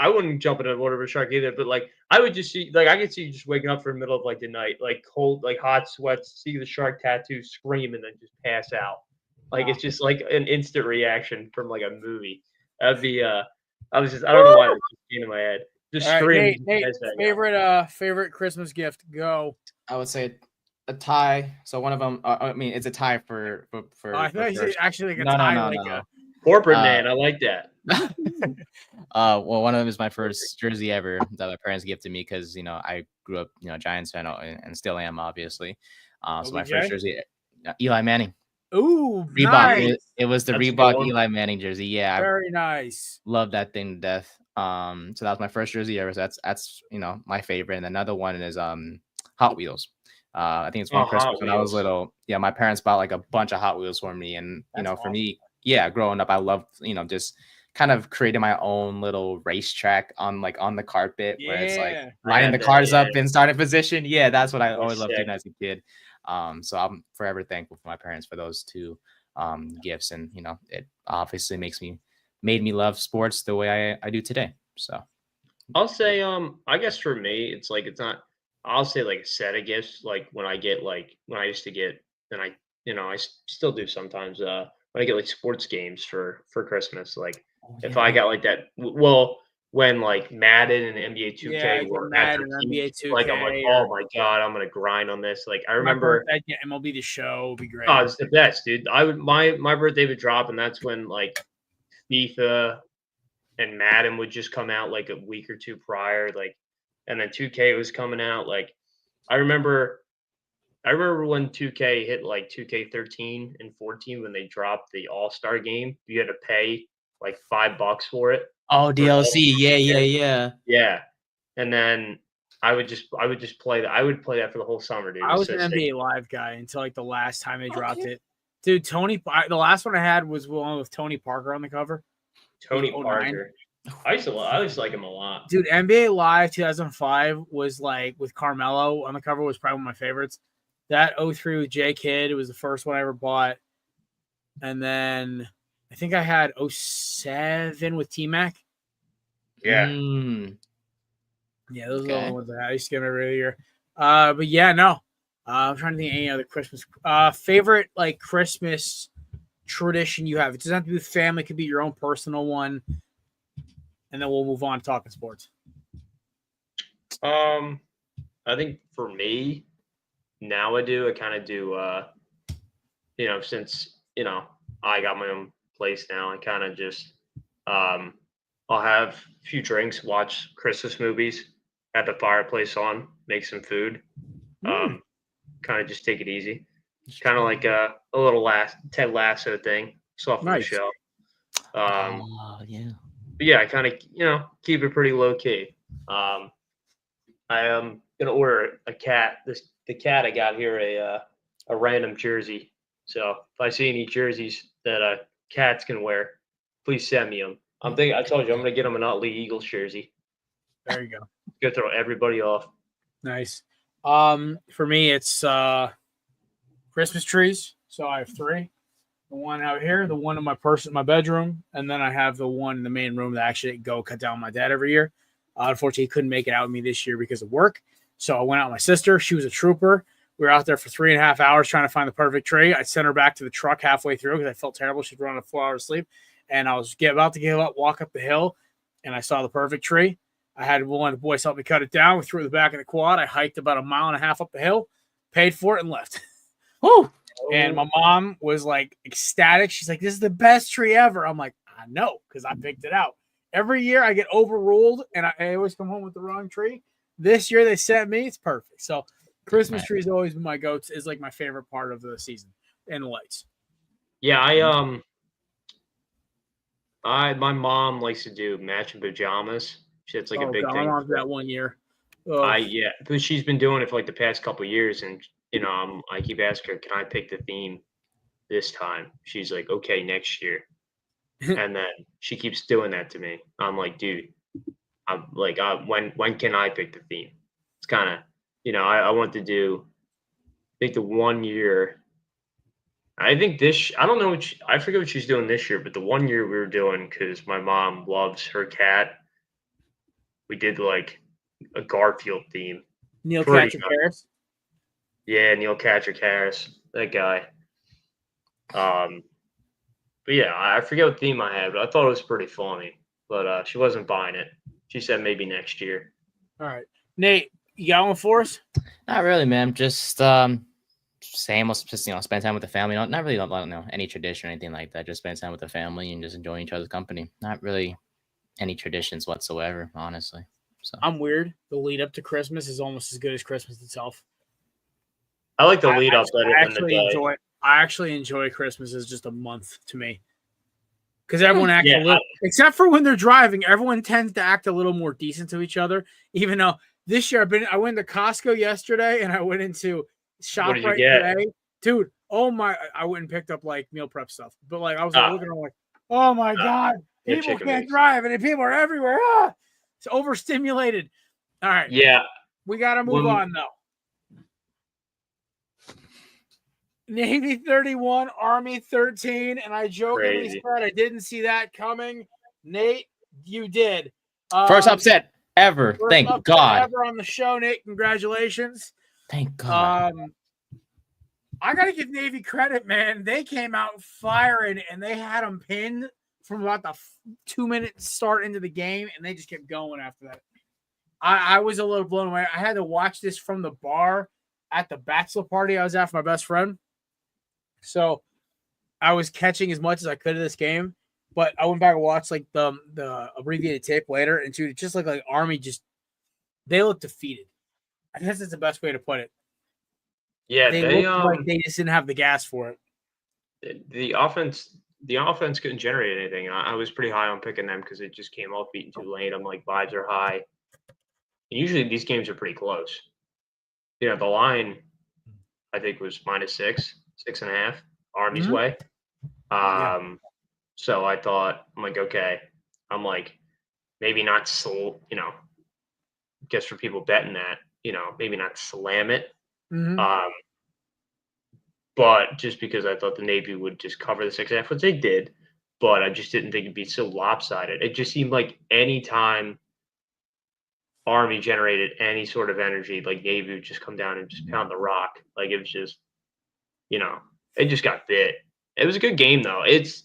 wouldn't jump in a water of a shark either. But like, I would just see, like, I could see you just waking up for the middle of like the night, like cold, like hot sweats, see the shark tattoo, scream, and then just pass out. Like it's just like an instant reaction from like a movie. That'd be I don't know why it just came in my head. Just scream. Nate, favorite Christmas gift. Go. I would say a tie. So one of them. I mean, it's a tie for. I thought you said actually like a tie. No. Corporate man, I like that. Well, one of them is my first jersey ever that my parents gifted me because I grew up Giants fan and still am obviously. So my first jersey, Eli Manning. Ooh, Reebok. nice. It was the Reebok Eli Manning jersey. Yeah, very nice. Love that thing to death. So that was my first jersey ever. So that's my favorite. And another one is Hot Wheels. I think it's one Christmas when I was little. Yeah, my parents bought like a bunch of Hot Wheels for me, and for me, yeah, growing up, I loved just kind of creating my own little racetrack on the carpet where it's like lining the cars up in starting position. Yeah, that's what I always loved doing as a kid. So I'm forever thankful for my parents for those two gifts, and it obviously made me love sports the way I do today. So I'll say I guess for me it's not, I'll say like a set of gifts, like when I used to get, and I still do sometimes when I get like sports games for Christmas, like if I got like that, when like Madden and NBA 2K were at their peak, like I'm like, oh my god, I'm gonna grind on this. Like I remember MLB The Show would be great. Oh, it's the best, dude. My birthday would drop, and that's when like FIFA and Madden would just come out like a week or two prior, like, and then 2K was coming out. Like I remember I remember when 2K hit like 2K13 and 14 when they dropped the All-Star game. You had to pay like $5 for it. Oh, For DLC. all- Yeah. Yeah. And then I would just play that. I would play that for the whole summer, dude. I was So an sick. NBA Live guy until like the last time they dropped it. Dude, the last one I had was one with Tony Parker on the cover. Tony 09. Parker. I used to like him a lot. Dude, NBA Live 2005 was like with Carmelo on the cover was probably one of my favorites. That 03 with J Kidd was the first one I ever bought. And then I think I had 07 with T-Mac. Yeah. Yeah, those Okay. are the ones that I used to get every year. But yeah, no. I'm trying to think of any other Christmas favorite like Christmas tradition you have. It doesn't have to be with family, it could be your own personal one. And then we'll move on to talking sports. I think for me, now I kind of do, since, I got my own place now, I kind of just, I'll have a few drinks, watch Christmas movies, have the fireplace on, make some food, kind of just take it easy. Kind of like a little Ted Lasso thing, soften the Nice. show. Yeah. But yeah, I kind of, keep it pretty low key. I am gonna order a cat. The cat I got here a random jersey. So if I see any jerseys that cats can wear, please send me them. I told you I'm gonna get them an Utley Eagles jersey. There you go. Gonna throw everybody off. Nice. For me, it's Christmas trees. So I have 3. The one out here, the one in my bedroom, and then I have the one in the main room that I actually go cut down with my dad every year. Unfortunately, he couldn't make it out with me this year because of work. So I went out with my sister. She was a trooper. We were out there for 3.5 hours trying to find the perfect tree. I sent her back to the truck halfway through because I felt terrible. She'd run a 4 hours sleep. And I was about to give up, walk up the hill, and I saw the perfect tree. I had one of the boys help me cut it down. We threw it in the back of the quad. I hiked about 1.5 miles up the hill, paid for it, and left. Woo! And my mom was like ecstatic. She's like, "This is the best tree ever." I'm like, "I know," because I picked it out. Every year I get overruled, and I always come home with the wrong tree. This year they sent me. It's perfect. So Christmas tree has always been my go-to. Is like my favorite part of the season and the lights. Yeah, my mom likes to do matching pajamas. It's like a big God, thing. I'm on that one year. But she's been doing it for like the past couple of years, and I keep asking her, "Can I pick the theme this time?" She's like, "Okay, next year." And then she keeps doing that to me. I'm like, "Dude, I'm like, when can I pick the theme?" It's kind of, I want to do. I think the 1 year. I think I don't know I forget what she's doing this year, but the 1 year we were doing, because my mom loves her cat, we did like a Garfield theme. Neil Pretty Patrick much. Harris. Yeah, Neil Patrick Harris, that guy. But yeah, I forget what theme I had, but I thought it was pretty funny. But she wasn't buying it. She said maybe next year. All right, Nate, you got one for us? Not really, man. Just same. Just spend time with the family. Not really. I don't know any tradition or anything like that. Just spend time with the family and just enjoying each other's company. Not really any traditions whatsoever, honestly. So I'm weird. The lead up to Christmas is almost as good as Christmas itself. I like the lead up better than the day. I actually enjoy Christmas as just a month to me. Because everyone acts a little, except for when they're driving, everyone tends to act a little more decent to each other. Even though this year I went to Costco yesterday and I went into ShopRite today. Dude, I went and picked up like meal prep stuff. But like I was like, looking at like, oh my God, people can't drive and people are everywhere. It's overstimulated. All right. Yeah. We gotta move on though. Navy 31, Army 13, and I jokingly said I didn't see that coming. Nate, you did. First upset ever. Thank God. Ever on the show, Nate. Congratulations. Thank God. I gotta give Navy credit, man. They came out firing, and they had them pinned from about the 2-minute start into the game, and they just kept going after that. I was a little blown away. I had to watch this from the bar at the bachelor party I was at for my best friend. So I was catching as much as I could of this game, but I went back and watched like the abbreviated tape later, and dude, it just looked like Army they looked defeated. I guess that's the best way to put it. Yeah, They they looked like they just didn't have the gas for it. the offense couldn't generate anything. I was pretty high on picking them because it just came off beating Tulane. I'm like, vibes are high. And usually these games are pretty close. The line I think was -6, 6.5, Army's Mhm. way. Yeah. So I thought, I'm like, okay. I'm like, maybe not guess for people betting that, maybe not slam it. Mhm. But just because I thought the Navy would just cover the 6.5, which they did, but I just didn't think it'd be so lopsided. It just seemed like any time Army generated any sort of energy, like Navy would just come down and just pound the rock. Like it was just, it just got bit. It was a good game though. It's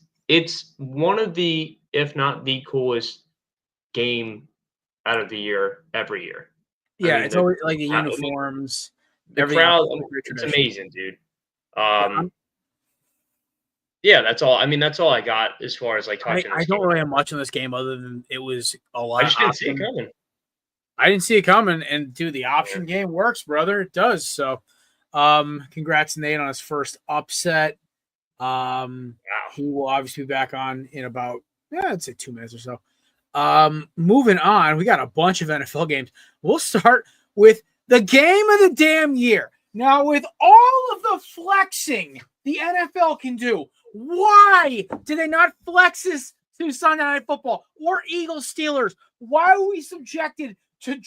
one of the, if not the coolest game out of the year every year. Yeah, mean, it's the always like the crowd- uniforms. The everything crowd, else is very it's traditional. amazing, dude. Yeah, that's all. I mean, that's all I got as far as like touching I this don't game. really have much on this game other than it was a lot. I just didn't see it coming. I didn't see it coming, and dude, the option game works, brother. It does. So, congrats Nate on his first upset. He will obviously be back on in about I'd say 2 minutes or so. Moving on, we got a bunch of NFL games. We'll start with the game of the damn year. Now, with all of the flexing the NFL can do, why did they not flex this to Sunday Night Football or Eagles Steelers? Why were we subjected to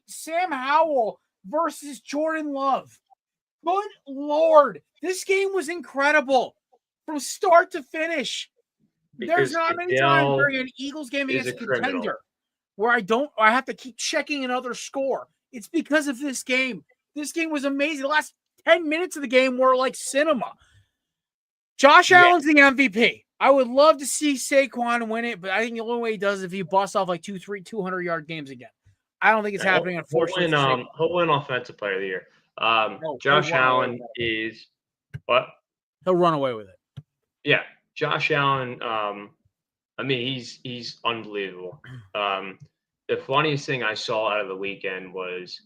Sam Howell versus Jordan Love? Good Lord, this game was incredible from start to finish. There's not many times during an Eagles game against a contender where I have to keep checking another score. It's because of this game. This game was amazing. The last 10 minutes of the game were like cinema. Josh Allen's the MVP. I would love to see Saquon win it, but I think the only way he does is if he busts off like 200-300-yard games again. I don't think it's happening, unfortunately. He'll win Offensive Player of the Year. Josh Allen is what? He'll run away with it. Yeah, Josh Allen. I mean, he's unbelievable. The funniest thing I saw out of the weekend was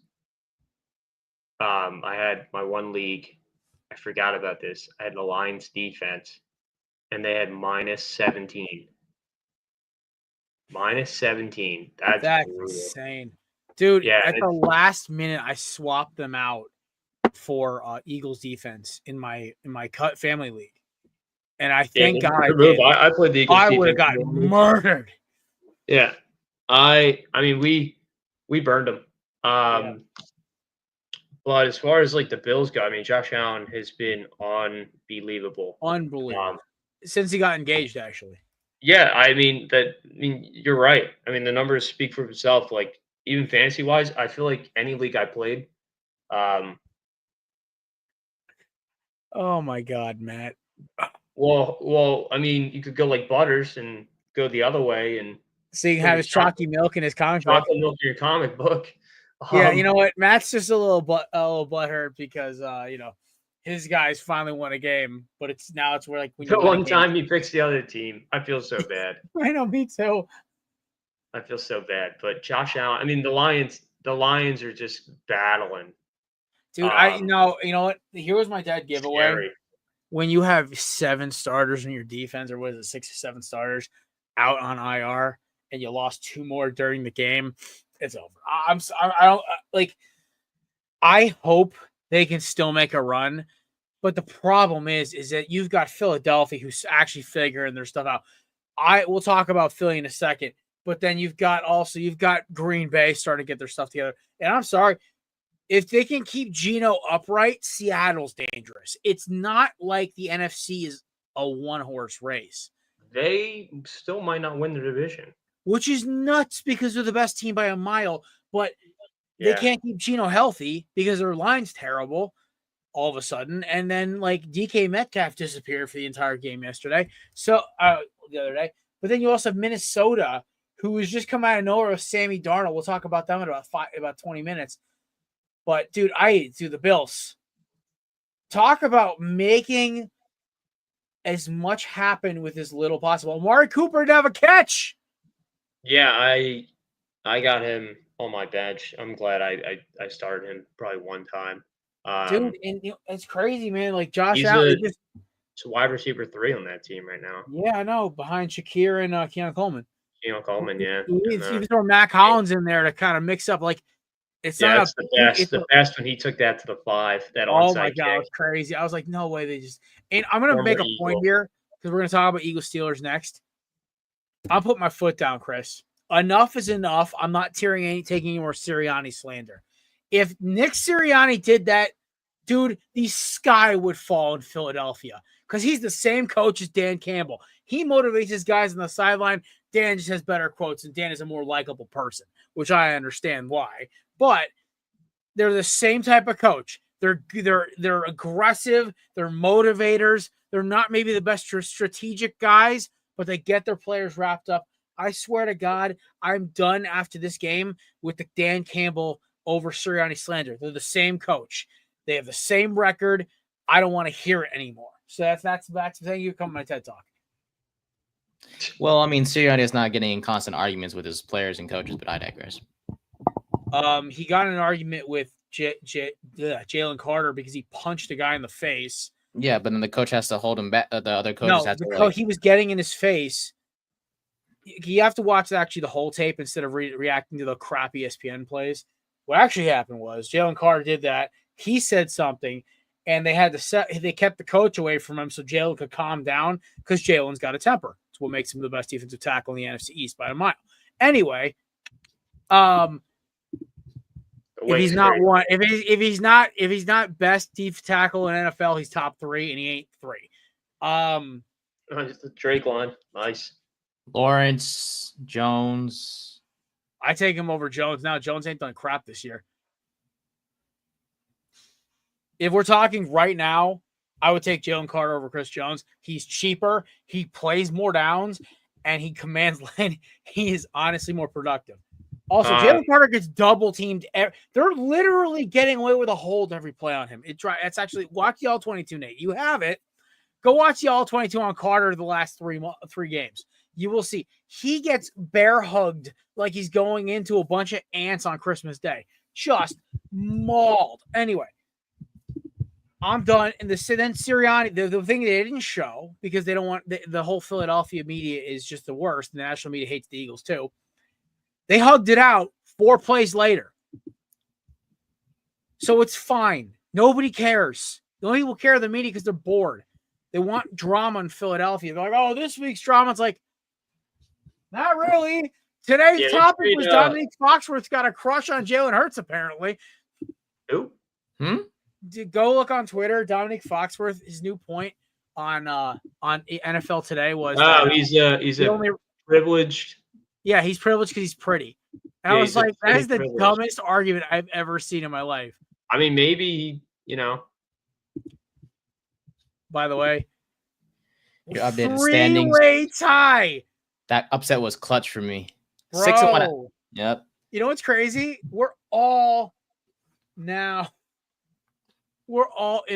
I had my one league. I forgot about this. I had the Lions defense, and they had -17. -17. That's insane. Dude, at the last minute, I swapped them out for Eagles defense in my cut family league. And I think I played the Eagles I would have gotten murdered. Yeah. I mean, we burned them. But as far as like the Bills go, I mean, Josh Allen has been unbelievable. Since he got engaged, actually. Yeah, I mean you're right. I mean, the numbers speak for themselves. Like even fantasy wise, I feel like any league I played. Oh my God, Matt. Well, I mean, you could go like Butters and go the other way, and so you can have his chalky milk in his comic book. Chocolate milk in your comic book. Yeah, you know what? Matt's just a little butthurt because his guys finally won a game, but it's where like when the one time he picks the other team, I feel so bad. I know, me too. I feel so bad, but Josh Allen. I mean, the Lions are just battling. Dude, you know what? Here was my dad giveaway. Scary. When you have 7 starters in your defense, or what is it, 6 or 7 starters out on IR, and you lost 2 more during the game, it's over. I hope they can still make a run, but the problem is that you've got Philadelphia who's actually figuring their stuff out. We'll talk about Philly in a second, but then you've got Green Bay starting to get their stuff together. And I'm sorry, if they can keep Geno upright, Seattle's dangerous. It's not like the NFC is a one-horse race. They still might not win the division. Which is nuts because they're the best team by a mile, but they can't keep Geno healthy because their line's terrible all of a sudden. And then like DK Metcalf disappeared for the entire game yesterday. So the other day. But then you also have Minnesota, who has just come out of nowhere with Sammy Darnold. We'll talk about them in about 20 minutes. But dude, the Bills. Talk about making as much happen with as little possible. Amari Cooper didn't have a catch. Yeah, I got him on my bench. I'm glad I started him probably one time. Dude, and it's crazy, man. Like Josh He's Allen, a wide receiver 3 on that team right now. yeah, I know, behind Shakir and Keon Coleman. Coleman, yeah. You throw Mac Hollins in there to kind of mix up. Like, it's Yeah, not it's the best. it's The best when he took that to the 5. That oh my onside god, it was kick. crazy. I was like, no way. They just and I'm gonna Former make a Eagle. point here because we're gonna talk about Eagles Steelers next. I'll put my foot down, Chris. Enough is enough. I'm not taking any more Sirianni slander. If Nick Sirianni did that, dude, the sky would fall in Philadelphia because he's the same coach as Dan Campbell. He motivates his guys on the sideline. Dan just has better quotes, and Dan is a more likable person, which I understand why. But they're the same type of coach. They're aggressive. They're motivators. They're not maybe the best strategic guys, but they get their players wrapped up. I swear to God, I'm done after this game with the Dan Campbell over Sirianni slander. They're the same coach. They have the same record. I don't want to hear it anymore. So that's thank you for coming to my TED Talk. Well, I mean, Sirianni is not getting in constant arguments with his players and coaches, but I digress. He got in an argument with Jalen Carter because he punched a guy in the face. Yeah, but then the coach has to hold him back. The other coaches have to. He was getting in his face. You have to watch actually the whole tape instead of reacting to the crappy ESPN plays. What actually happened was Jalen Carter did that. He said something, and they had to they kept the coach away from him so Jalen could calm down because Jalen's got a temper. It's what makes him the best defensive tackle in the NFC East by a mile. Anyway, if he's not best defensive tackle in NFL, he's top 3, and he ain't 3. Just the Drake line, nice. Lawrence Jones. I take him over Jones. Now Jones ain't done crap this year. If we're talking right now, I would take Jalen Carter over Chris Jones. He's cheaper. He plays more downs, and he commands land. He is honestly more productive. Also, Jalen Carter gets double teamed. They're literally getting away with a hold every play on him. It's actually watch the All-22, Nate. You have it. Go watch the All-22 on Carter the last three games. You will see he gets bear hugged like he's going into a bunch of ants on Christmas Day. Just mauled. Anyway, I'm done. And then Sirianni, the thing they didn't show because they don't want the whole Philadelphia media is just the worst. The national media hates the Eagles too. They hugged it out 4 plays later. So it's fine. Nobody cares. The only people care the media because they're bored. They want drama in Philadelphia. They're like, oh, this week's drama. It's like, not really. Today's topic was Dominique Foxworth's got a crush on Jalen Hurts, apparently. Who? Go look on Twitter. Dominique Foxworth, his new point on NFL Today was he's privileged. Yeah, he's privileged because he's pretty. And I was like, that is the dumbest argument I've ever seen in my life. I mean, maybe, By the way, your updated standings. 3-way tie. That upset was clutch for me. Bro. 6-1. Yep. You know what's crazy? We're all in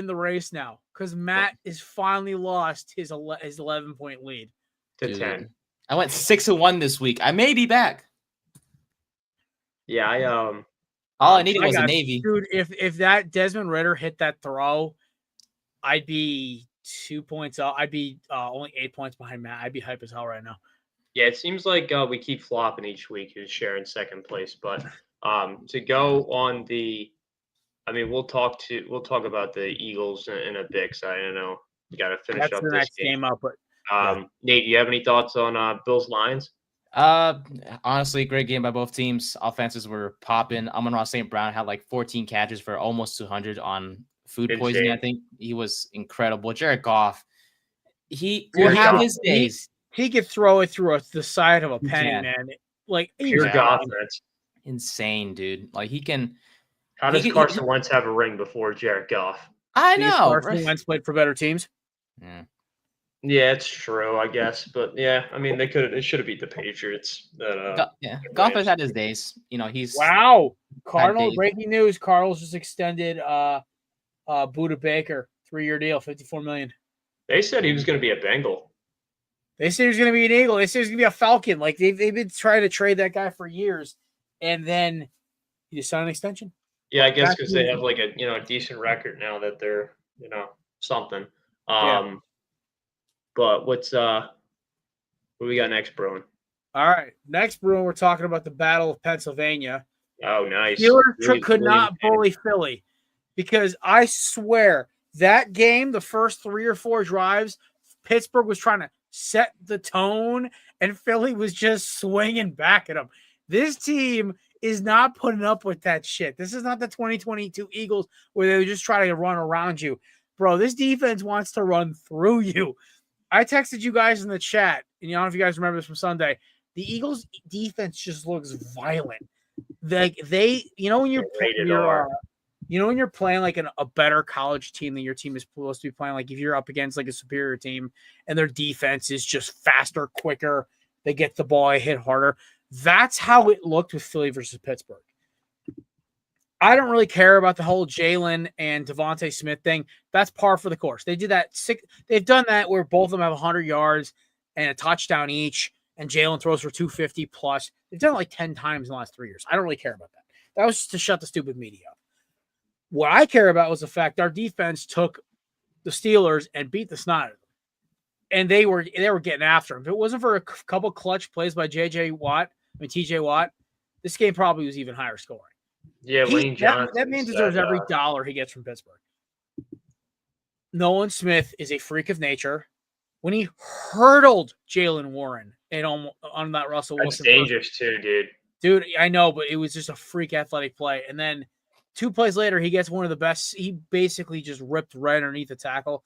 the race now because Matt has finally lost his 11-point lead to 10. I went 6-1 this week. I may be back. Yeah, all I needed was a Navy. Dude, if that Desmond Ridder hit that throw, I'd be 2 points up. I'd be only 8 points behind Matt. I'd be hype as hell right now. Yeah, it seems like we keep flopping each week who's sharing second place. But to go on we'll talk about the Eagles in a bit because I don't know we got to finish up the this next game up. But Nate, do you have any thoughts on Bills Lions? Honestly, great game by both teams. Offenses were popping. Amon-Ra St. Brown had like 14 catches for almost 200 on food poisoning. I think he was incredible. Jared Goff, he will have his days. He could throw it through the side of a penny, man. Like pure Goff, that's insane, dude. Like he can. How does Carson Wentz have a ring before Jared Goff? I know. Carson Wentz played for better teams. Yeah, it's true, I guess. But yeah, I mean, they should have beat the Patriots. Goff has had his days. He's Cardinal breaking news: Cardinals just extended Budda Baker 3-year deal, $54 million. They said he was going to be a Bengal. They said he was going to be an Eagle. They said he was going to be a Falcon. Like they've been trying to trade that guy for years, and then he just signed an extension. Yeah, I guess That's because they have like a a decent record now that they're something. Yeah. But what do we got next, Bruin? All right. Next, Bruin, we're talking about the Battle of Pennsylvania. Oh, nice. Steelers could not bully Philly because I swear that game, the first 3 or 4 drives, Pittsburgh was trying to set the tone and Philly was just swinging back at them. This team is not putting up with that shit. This is not the 2022 Eagles where they just try to run around you. Bro, this defense wants to run through you. I texted you guys in the chat, and I don't know if you guys remember this from Sunday. The Eagles defense just looks violent. Like when you're when you're playing like a better college team than your team is supposed to be playing, like if you're up against like a superior team and their defense is just faster, quicker, they get the ball, hit harder. That's how it looked with Philly versus Pittsburgh. I don't really care about the whole Jalen and Devontae Smith thing. That's par for the course. They did that. They've done that where both of them have 100 yards and a touchdown each, and Jalen throws for 250 plus. They've done it like 10 times in the last 3 years. I don't really care about that. That was just to shut the stupid media up. What I care about was the fact our defense took the Steelers and beat the snot out of them. And they were getting after him. If it wasn't for a couple clutch plays by TJ Watt, this game probably was even higher scoring. Yeah, Lane Johnson. That man deserves every dollar he gets from Pittsburgh. Nolan Smith is a freak of nature. When he hurdled Jalen Warren on that Russell Wilson. That's dangerous too, dude. Dude, I know, but it was just a freak athletic play. And then 2 plays later, he gets one of the best. He basically just ripped right underneath the tackle.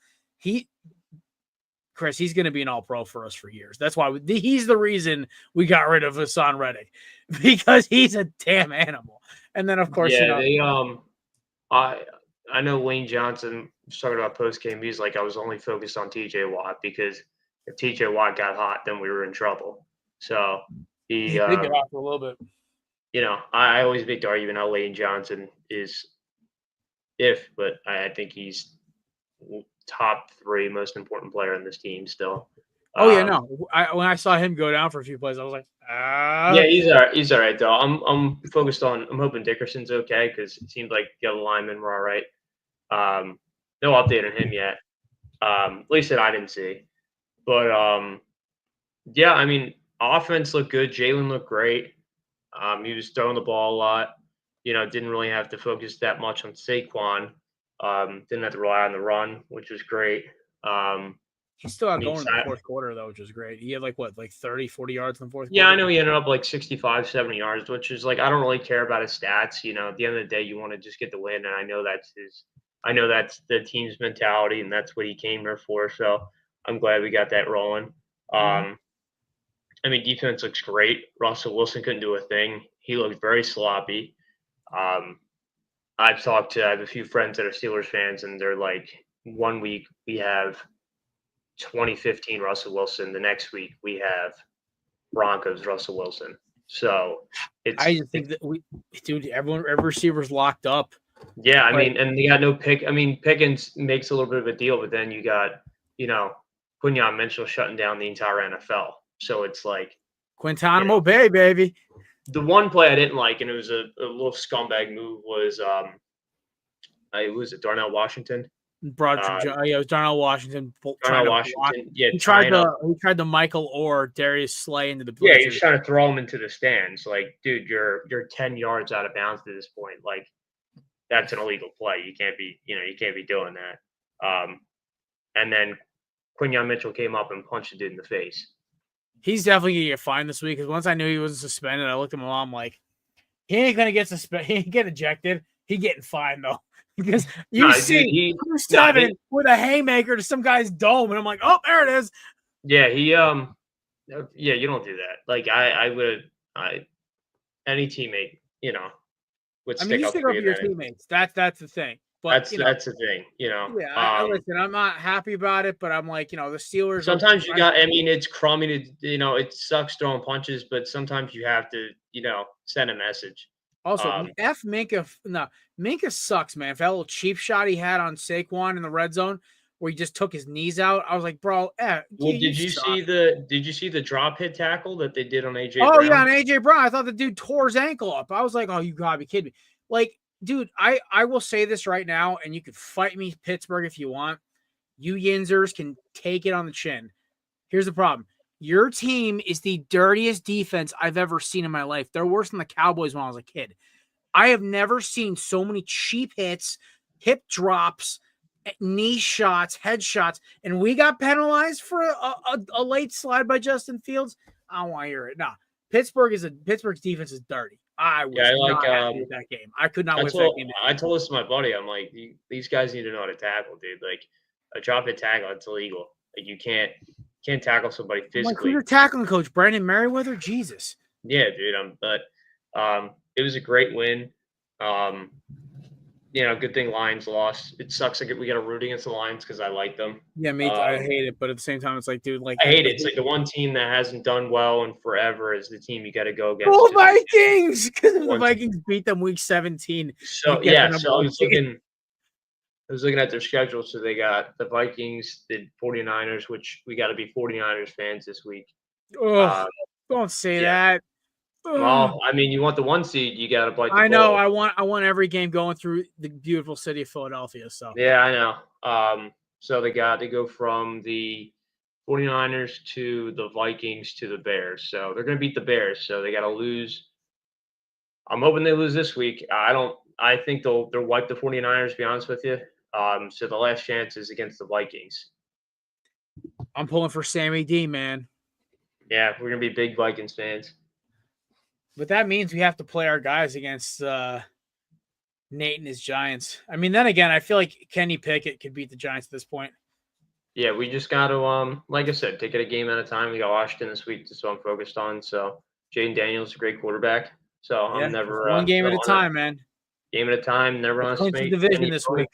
Chris, he's going to be an all-pro for us for years. That's why he's the reason we got rid of Hassan Reddick, because he's a damn animal. And then, of course, I know Lane Johnson was talking about post-game. He's like, I was only focused on TJ Watt because if TJ Watt got hot, then we were in trouble. So he did get off for a little bit. I always make the argument how Lane Johnson is but I think he's top 3 most important player in this team still. Oh yeah, no. When I saw him go down for a few plays, I was like, Yeah, he's all right. He's all right though. I'm focused on. I'm hoping Dickerson's okay because it seems like the other linemen were all right. No update on him yet. At least that I didn't see. But yeah, I mean, offense looked good. Jalen looked great. He was throwing the ball a lot. Didn't really have to focus that much on Saquon. Didn't have to rely on the run, which was great. He still had going in the fourth quarter, though, which was great. He had 30, 40 yards in the fourth quarter? Yeah, I know he ended up 65, 70 yards, which is I don't really care about his stats. At the end of the day, you want to just get the win. And I know that's the team's mentality, and that's what he came here for. So I'm glad we got that rolling. I mean, defense looks great. Russell Wilson couldn't do a thing. He looked very sloppy. I have a few friends that are Steelers fans, and they're like, 1 week we have 2015 Russell Wilson. The next week we have Broncos Russell Wilson. So I just think that every receiver's locked up. Yeah, I mean, and they got no pick. I mean, Pickens makes a little bit of a deal, but then you got, Quinyon Mitchell shutting down the entire NFL. So it's like Guantanamo Bay, baby. The one play I didn't like, and it was a little scumbag move, was was it Darnell Washington? It was Darnell Washington. Yeah, he tried the Michael Orr, Darius Slay into the bleachers. Yeah, he's trying to throw him into the stands. Like, dude, you're 10 yards out of bounds at this point. Like, that's an illegal play. You can't be doing that. And then Quinyon Mitchell came up and punched the dude in the face. He's definitely gonna get fined this week because once I knew he wasn't suspended, I looked at him and I'm like, he ain't gonna get suspended. He ain't get ejected. He getting fined though. Because with a haymaker to some guy's dome, and I'm like, oh, there it is. Yeah, you don't do that. Like any teammate, would stick up for your teammates. That's the thing. But that's the thing, Yeah, listen, I'm not happy about it, but I'm like, the Steelers. Sometimes it's crummy to, it sucks throwing punches, but sometimes you have to, send a message. Also, Minka. No, Minka sucks, man. For that little cheap shot he had on Saquon in the red zone, where he just took his knees out, I was like, bro. Well, did you see the drop hit tackle that they did on AJ? Oh Brown? Yeah, on AJ Brown. I thought the dude tore his ankle up. I was like, oh, you gotta be kidding me. Like, dude, I will say this right now, and you could fight me, Pittsburgh, if you want. You Yinzers can take it on the chin. Here's the problem. Your team is the dirtiest defense I've ever seen in my life. They're worse than the Cowboys when I was a kid. I have never seen so many cheap hits, hip drops, knee shots, head shots, and we got penalized for a late slide by Justin Fields. I don't want to hear it. No, Pittsburgh's defense is dirty. I was not happy with that game. I could not win that game. I told this to my buddy. I'm like, these guys need to know how to tackle, dude. Like a drop hit tackle, it's illegal. Like you can't tackle somebody physically. Like, who's your tackling coach, Brandon Merriweather? Jesus. Yeah, dude. But it was a great win. Good thing Lions lost. It sucks like we got to root against the Lions because I like them. Yeah, me too. I hate it, but at the same time, it's like, dude, like I hate it. It's like the one team that hasn't done well in forever is the team you got to go against. Oh, Vikings! Because the Vikings beat them week 17. So yeah, so I was looking at their schedule. So they got the Vikings, the 49ers, which we got to be 49ers fans this week. Oh, don't say that. Well, I mean, you want the 1 seed, you got to bite the I know. bullet. I want every game going through the beautiful city of Philadelphia. So yeah, I know. So they got to go from the 49ers to the Vikings to the Bears. So they're going to beat the Bears. So they got to lose. I'm hoping they lose this week. I think they'll wipe the 49ers, to be honest with you. So the last chance is against the Vikings. I'm pulling for Sammy D, man. Yeah, we're going to be big Vikings fans. But that means we have to play our guys against Nate and his Giants. I mean, then again, I feel like Kenny Pickett could beat the Giants at this point. Yeah, we just got to, like I said, take it a game at a time. We got Washington this week, that's what I'm focused on. So Jaden Daniels is a great quarterback. So I'm never one game at a time, man. Game at a time. Never on a division this week.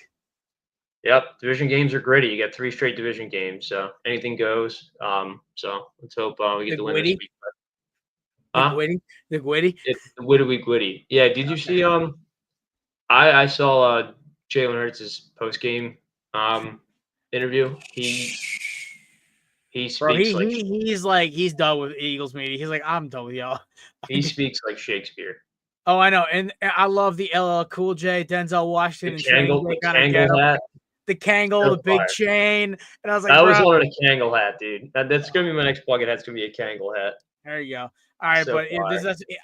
Yep, division games are gritty. You got 3 straight division games, so anything goes. So let's hope we get the win this week. The Gwitty? It's the Gwitty. Yeah, did you see I saw Jalen Hurts' post game interview. He speaks he's done with Eagles media. He's like, I'm done with y'all. He speaks like Shakespeare. Oh, I know. And I love the LL Cool J, Denzel Washington, the Kangol, the big chain. And I was like, I always wanted a Kangol hat, dude. That's gonna be my next plug. It's gonna be a Kangol hat. There you go. All right, so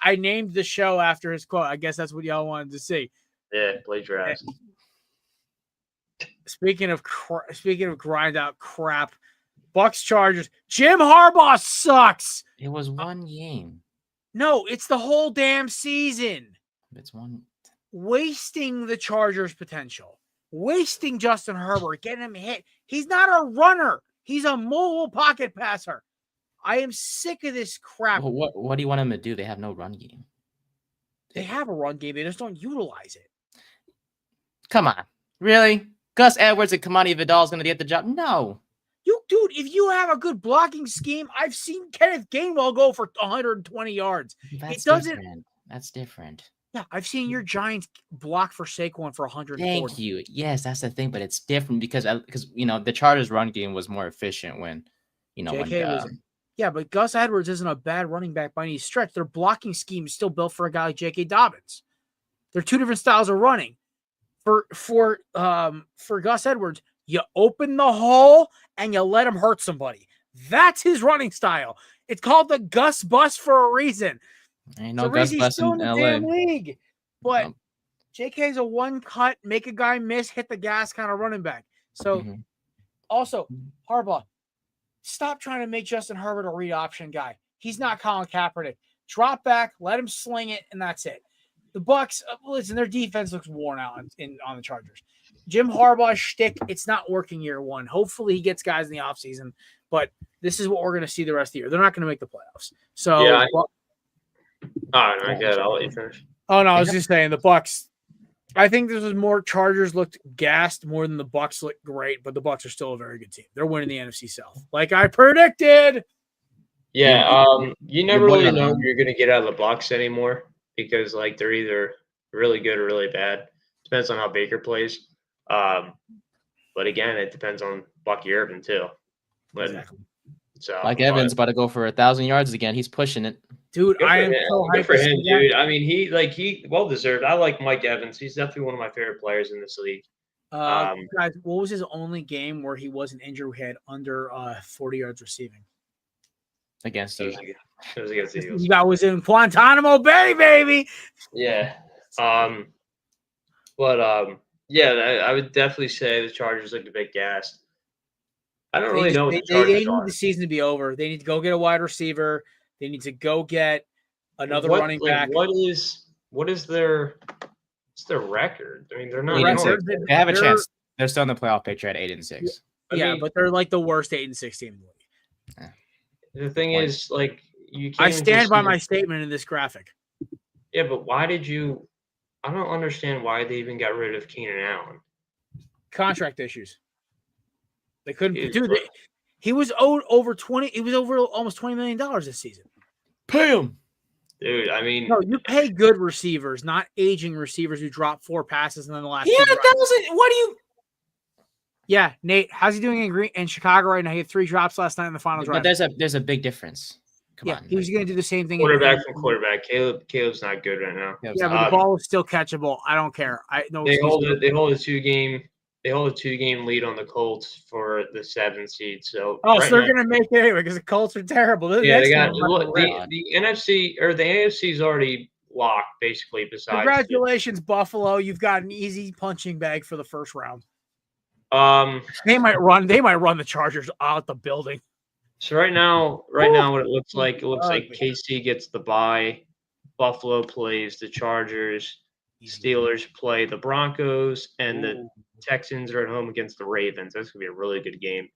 I named the show after his quote. I guess that's what y'all wanted to see. Yeah, blade your ass. Speaking of grind out crap, Bucks Chargers. Jim Harbaugh sucks. It was one game. No, it's the whole damn season. It's one. Wasting the Chargers' potential. Wasting Justin Herbert, getting him hit. He's not a runner. He's a mobile pocket passer. I am sick of this crap. Well, what do you want him to do? They have no run game. They have a run game. They just don't utilize it. Come on. Really? Gus Edwards and Kamani Vidal is going to get the job? No. Dude, if you have a good blocking scheme, I've seen Kenneth Gainwell go for 120 yards. That's different. Yeah, I've seen your Giants block for Saquon for 140. Thank you. Yes, that's the thing, but it's different because the Chargers' run game was more efficient when Yeah, but Gus Edwards isn't a bad running back by any stretch. Their blocking scheme is still built for a guy like J.K. Dobbins. They're 2 different styles of running. For Gus Edwards, you open the hole and you let him hurt somebody. That's his running style. It's called the Gus Bus for a reason. Ain't no Gus Bus in LA. Damn league. But JK's a one cut, make a guy miss, hit the gas kind of running back. So also, Harbaugh, stop trying to make Justin Herbert a read option guy. He's not Colin Kaepernick. Drop back, let him sling it, and that's it. The Bucks, listen, their defense looks worn out on the Chargers. Jim Harbaugh's shtick, it's not working year one. Hopefully he gets guys in the offseason, but this is what we're going to see the rest of the year. They're not going to make the playoffs. So, yeah, I get it. I'll let you finish. Oh, no, I was just saying the Bucks. I think this was more Chargers looked gassed more than the Bucks looked great, but the Bucks are still a very good team. They're winning the NFC South, like I predicted. Yeah, you never really know who you're going to get out of the Bucks anymore because like they're either really good or really bad. Depends on how Baker plays. But again, it depends on Bucky Irvin too. But, exactly. So Mike Evans about to go for 1,000 yards again. He's pushing it. Dude, Good I for am him. so Good hyped for to him, see that. dude. I mean, he well deserved. I like Mike Evans. He's definitely one of my favorite players in this league. Guys, what was his only game where he wasn't injured? He had under 40 yards receiving. against It was, you. it was against the Eagles. You guy was in Guantanamo Bay, baby. Yeah. I would definitely say the Chargers looked a bit gassed. I don't really know what the They Chargers need are. the season to be over. They need to go get a wide receiver. They need to go get another running back. What's their record? I mean, they're not They're- going. They have a they're- chance. They're still in the playoff picture at 8-6. Yeah, but they're like the worst 8-6 team in the league. The thing is, like, you can't I even stand just by use- my statement in this graphic. Yeah, but why did you? I don't understand why they even got rid of Keenan Allen. Contract issues. They couldn't. Dude, Dude, he was owed over 20. He was over almost $20 million this season. Pay him. Dude, I mean, No, you pay good receivers, not aging receivers who drop 4 passes and then the last. He two had drives. 1,000. What do you? Yeah, Nate, how's he doing in Chicago right now? He had 3 drops last night in the final drive. But there's a big difference. Come on. He was going to do the same thing. quarterback from quarterback. Caleb's not good right now. Yeah, but the ball is still catchable. I don't care. They hold a 2-game lead on the Colts for the 7th seed. So so they're going to make it anyway because the Colts are terrible. The NFC or the AFC is already locked basically. Besides, congratulations, Buffalo. You've got an easy punching bag for the first round. They might run the Chargers out the building. So right now, what it looks like KC gets the bye. Buffalo plays the Chargers. Steelers play the Broncos, and the Texans are at home against the Ravens. That's gonna be a really good game.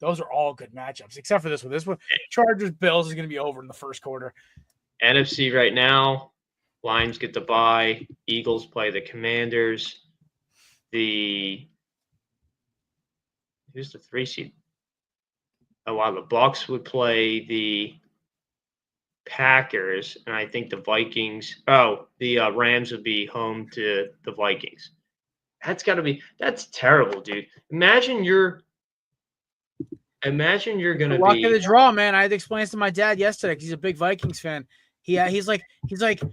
Those are all good matchups, except for this one. This one, Chargers Bills is gonna be over in the first quarter. NFC right now, Lions get the bye. Eagles play the Commanders. Who's the 3 seed? Oh wow, the Bucks would play the Packers, and I think the Vikings. The Rams would be home to the Vikings. That's terrible, dude. Imagine you're gonna Luck be of the draw, man. I had to explain this to my dad yesterday because he's a big Vikings fan. He's like.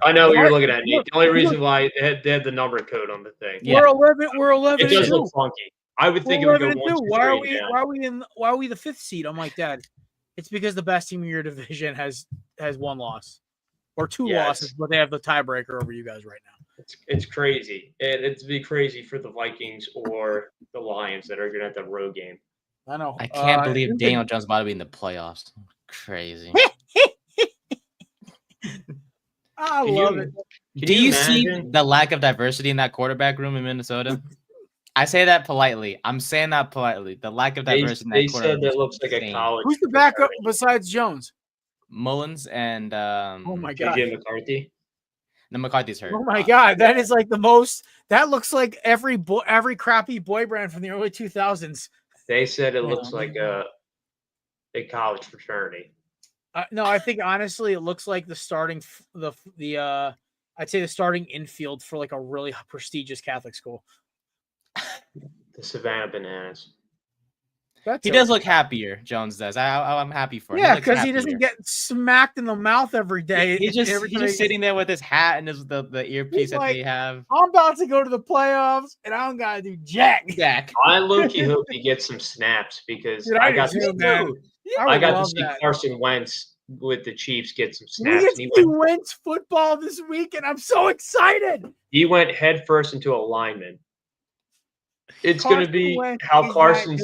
I know what you're looking at, Nate. The only reason why they had the number code on the thing. Yeah. We're 11. It does look funky. I would think it would go 1, 2, 3 down. Why are we the 5th seed? I'm like, Dad, it's because the best team in your division has 1 loss or 2 losses, but they have the tiebreaker over you guys right now. It's crazy. It's be crazy for the Vikings or the Lions that are going to have the road game. I know. I can't believe Daniel Jones about to be in the playoffs. Crazy. I love it. Do you see the lack of diversity in that quarterback room in Minnesota? I say that politely. I'm saying that politely. The lack of diversity in that quarterback room. They said that looks like a college. Who's the backup besides Jones? Mullins and oh my God, JJ McCarthy. No, McCarthy's hurt. Oh my God, that is like the most. That looks like every crappy boy brand from the early 2000s. They said it looks like a college fraternity. No, I think honestly, it looks like the starting I'd say the starting infield for like a really prestigious Catholic school. The Savannah Bananas. He does look happier. Jones does. I'm happy for him. Yeah, because he doesn't get smacked in the mouth every day. He's just sitting there with his hat and the earpiece that they have. I'm about to go to the playoffs, and I don't gotta do jack. I low-key hope he gets some snaps because Dude, I got to see that. Carson Wentz with the Chiefs get some We snaps. get to see Wentz football this week, and I'm so excited. He went head first into a lineman. It's going to be how Carson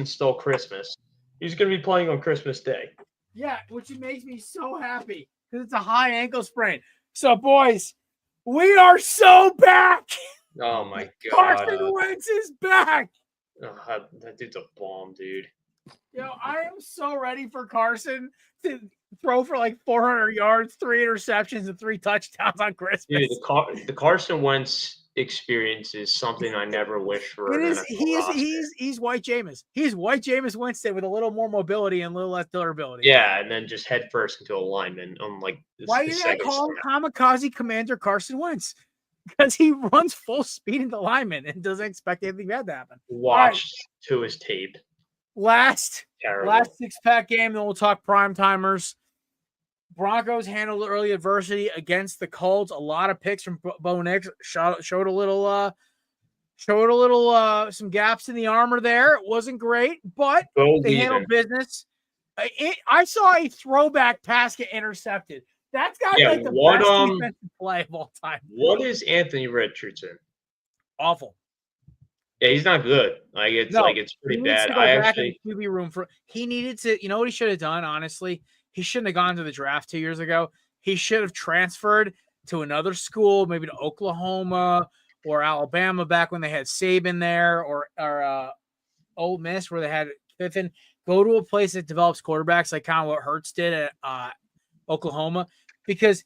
stole Christmas. He's going to be playing on Christmas Day. Yeah, which makes me so happy because it's a high ankle sprain. So, boys, we are so back. Oh my God, Carson Wentz is back. Oh, that dude's a bomb, dude. I am so ready for Carson to throw for like 400 yards, 3 interceptions, and 3 touchdowns on Christmas. Dude, the Carson Wentz experience is something I never wish for. It is. He's white Jameis. He's white Jameis Winston with a little more mobility and a little less durability. Yeah, and then just head first into a lineman on like. Why do you not call him Kamikaze Commander Carson Wentz? Because he runs full speed into lineman and doesn't expect anything bad to happen. Watch to his tape. Last 6-pack game, then we'll talk prime timers. Broncos handled early adversity against the Colts. A lot of picks from Bo Nix showed a little some gaps in the armor there. It wasn't great, but they handled business. I saw a throwback pass get intercepted. That's got to be like the best defensive play of all time. What is Anthony Richardson? Awful. Yeah, he's not good. It's pretty bad. QB room he needed to. You know what he should have done? Honestly, he shouldn't have gone to the draft 2 years ago. He should have transferred to another school, maybe to Oklahoma or Alabama back when they had Saban there, or Ole Miss where they had Kiffin. Go to a place that develops quarterbacks, like kind of what Hurts did at Oklahoma, because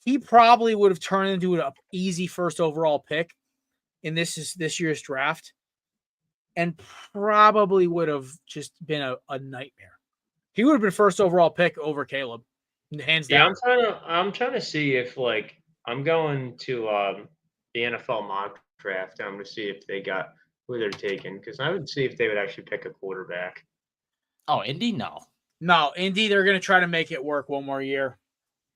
he probably would have turned into an easy first overall pick in this year's draft, and probably would have just been a nightmare. He would have been first overall pick over Caleb, hands down. I'm trying to see if I'm going to the NFL mock draft. I'm going to see if they got who they're taking, because I would see if they would actually pick a quarterback. Oh, Indy? No, Indy. They're going to try to make it work one more year.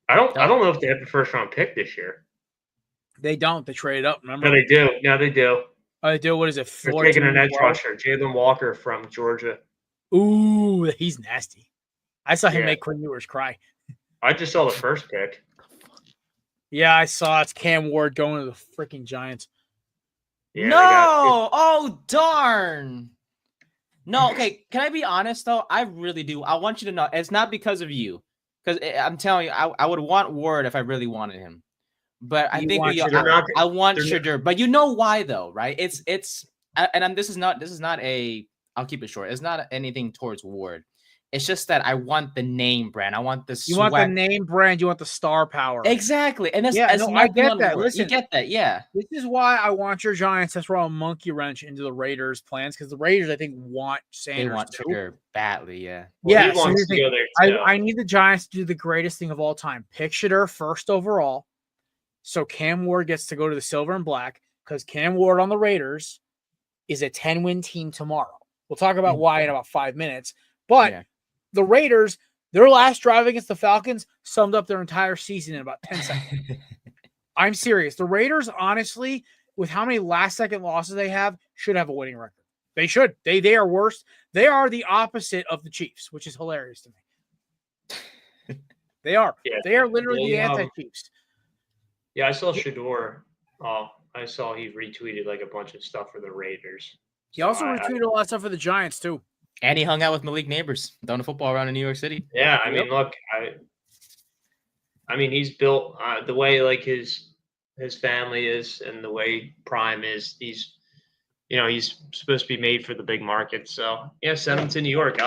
I don't know if they have the first round pick this year. They don't. They traded up. Remember? No, they do. No, they do. Oh, they do. What is it? They're taking an edge rusher, Jalen Walker from Georgia. Ooh, he's nasty. I saw him make Quinn Ewers cry. I just saw the first pick. Yeah, I saw it's Cam Ward going to the freaking Giants. Yeah, no! Oh, darn. No, okay. Can I be honest, though? I really do. I want you to know it's not because of you. Because I'm telling you, I would want Ward if I really wanted him. But I think I want Shedeur. But you know why, though, right? This is not a. I'll keep it short. It's not anything towards Ward. It's just that I want the name brand. I want the swag. You want the name brand. You want the star power. Exactly. And I get that. Listen, you get that. Yeah. This is why I want your Giants to throw a monkey wrench into the Raiders' plans, because the Raiders, I think, want Sanders. They want Shedeur badly. Yeah. Well, yeah. So I need the Giants to do the greatest thing of all time. Pick Shedeur first overall, so Cam Ward gets to go to the silver and black, because Cam Ward on the Raiders is a 10-win team tomorrow. We'll talk about why in about 5 minutes, but. The Raiders, their last drive against the Falcons summed up their entire season in about 10 seconds. I'm serious. The Raiders, honestly, with how many last-second losses they have, should have a winning record. They should. They are worse. They are the opposite of the Chiefs, which is hilarious to me. They are. Yeah, they are literally the anti-Chiefs. Yeah, I saw Shedeur. I saw he retweeted like a bunch of stuff for the Raiders. He also retweeted a lot of stuff for the Giants, too. And he hung out with Malik Neighbors, throwing the football around in New York City. Yeah, I mean, look, he's built the way like his family is, and the way Prime is. He's supposed to be made for the big market. So yeah, send him to New York.